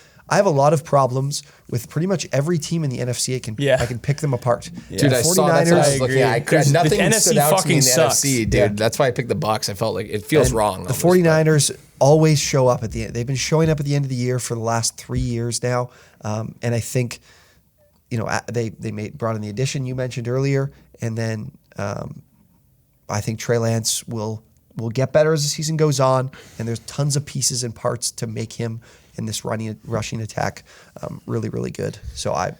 problems with pretty much every team in the NFC. I can pick them apart. Yeah. Dude, I saw that. I agree. Nothing stood out to me in the NFC, dude. Yeah. That's why I picked the Bucs. I felt like it feels wrong. The 49ers always show up at the end. They've been showing up at the end of the year for the last 3 years now. And I think, they brought in the addition you mentioned earlier. And then I think Trey Lance will get better as the season goes on, and there's tons of pieces and parts to make him in this rushing attack really, really good. So I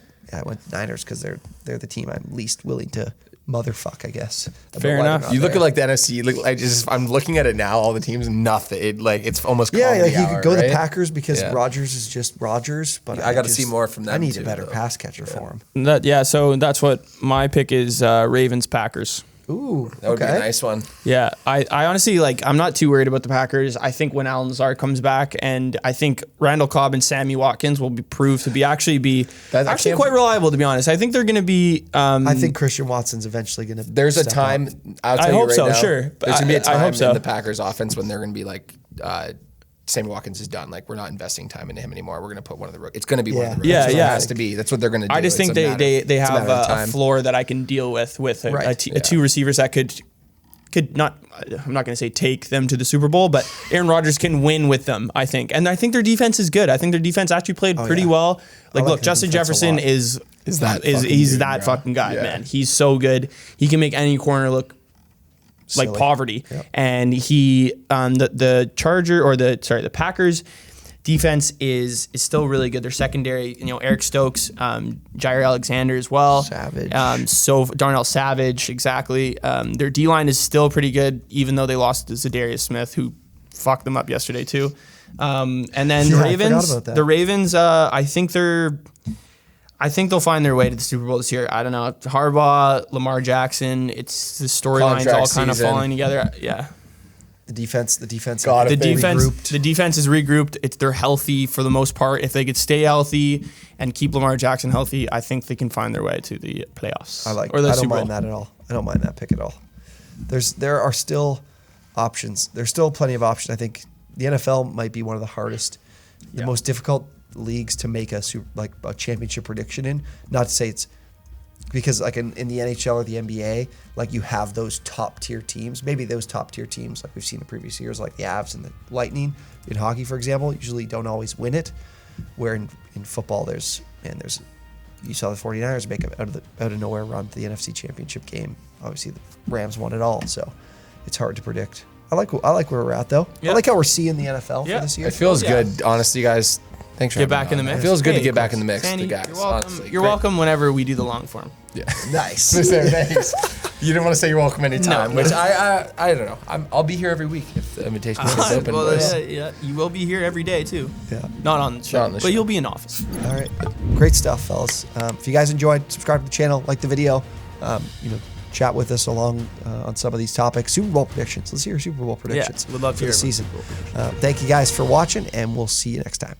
went Niners because they're the team I'm least willing to motherfuck, I guess. Fair enough. You look at the NFC. You look I'm looking at it now. All the teams, nothing. It's almost you could go the Packers because Rodgers is just Rodgers. But I got to see more from them. I need a better pass catcher for him. So that's what my pick is. Ravens Packers. Ooh, that would be a nice one. Yeah, I honestly I'm not too worried about the Packers. I think when Alan Lazard comes back, and I think Randall Cobb and Sammy Watkins will be proved to be quite reliable. To be honest, I think they're going to be. I think Christian Watson's eventually going to. There's a time. I'll tell you right now. Sure. There's going to be a time in the Packers offense when they're going to be like. Sammy Watkins is done. We're not investing time into him anymore. We're going to put one of the rookies. It's going to be one of the rookies. Yeah. It has to be. That's what they're going to do. I just think they have a floor that I can deal with two receivers that could not. I'm not going to say take them to the Super Bowl, but Aaron Rodgers can win with them. I think, and I think their defense is good. I think their defense actually played pretty well. Look, Justin Jefferson is that fucking guy, man. He's so good. He can make any corner look like poverty. Yep. And he the Packers defense is still really good. Their secondary, Eric Stokes, Jair Alexander as well. Savage. Darnell Savage, exactly. Their D-line is still pretty good, even though they lost to Zadarius Smith, who fucked them up yesterday too. And then the Ravens, I think they'll find their way to the Super Bowl this year. I don't know. Harbaugh, Lamar Jackson, it's the storylines all kind of falling together. Yeah. The defense is regrouped. They're healthy for the most part. If they could stay healthy and keep Lamar Jackson healthy, I think they can find their way to the playoffs. I don't mind that at all. I don't mind that pick at all. There are still options. There's still plenty of options. I think the NFL might be one of the hardest, the most difficult leagues to make a championship prediction in. Not to say it's because in the NHL or the NBA, you have those top tier teams. Maybe those top tier teams like we've seen in previous years, like the Avs and the Lightning in hockey, for example, usually don't always win it. Where in football, there's you saw the 49ers make it out of nowhere run to the NFC Championship game. Obviously, the Rams won it all, so it's hard to predict. I like where we're at, though. Yeah. I like how we're seeing the NFL for this year. It feels good, honestly, guys. Thanks for Get back in the mix. It feels good to Hey, get back in the mix, Sandy, the guys. you're welcome. Honestly. You're Great. welcome whenever we do the long form. Yeah. Nice. Thanks. You didn't want to say you're welcome anytime, No. which I don't know. I'll be here every week if the invitation is open. Well, boys. yeah, you will be here every day too. Yeah. Not on the show, Not on the but show. you'll be in office. All right. Great stuff, fellas. If you guys enjoyed, subscribe to the channel, like the video. Chat with us along on some of these topics. Super Bowl predictions. Let's hear your Super Bowl predictions we'd love to for hear the about season. Super Bowl predictions. Thank you guys for watching, and we'll see you next time.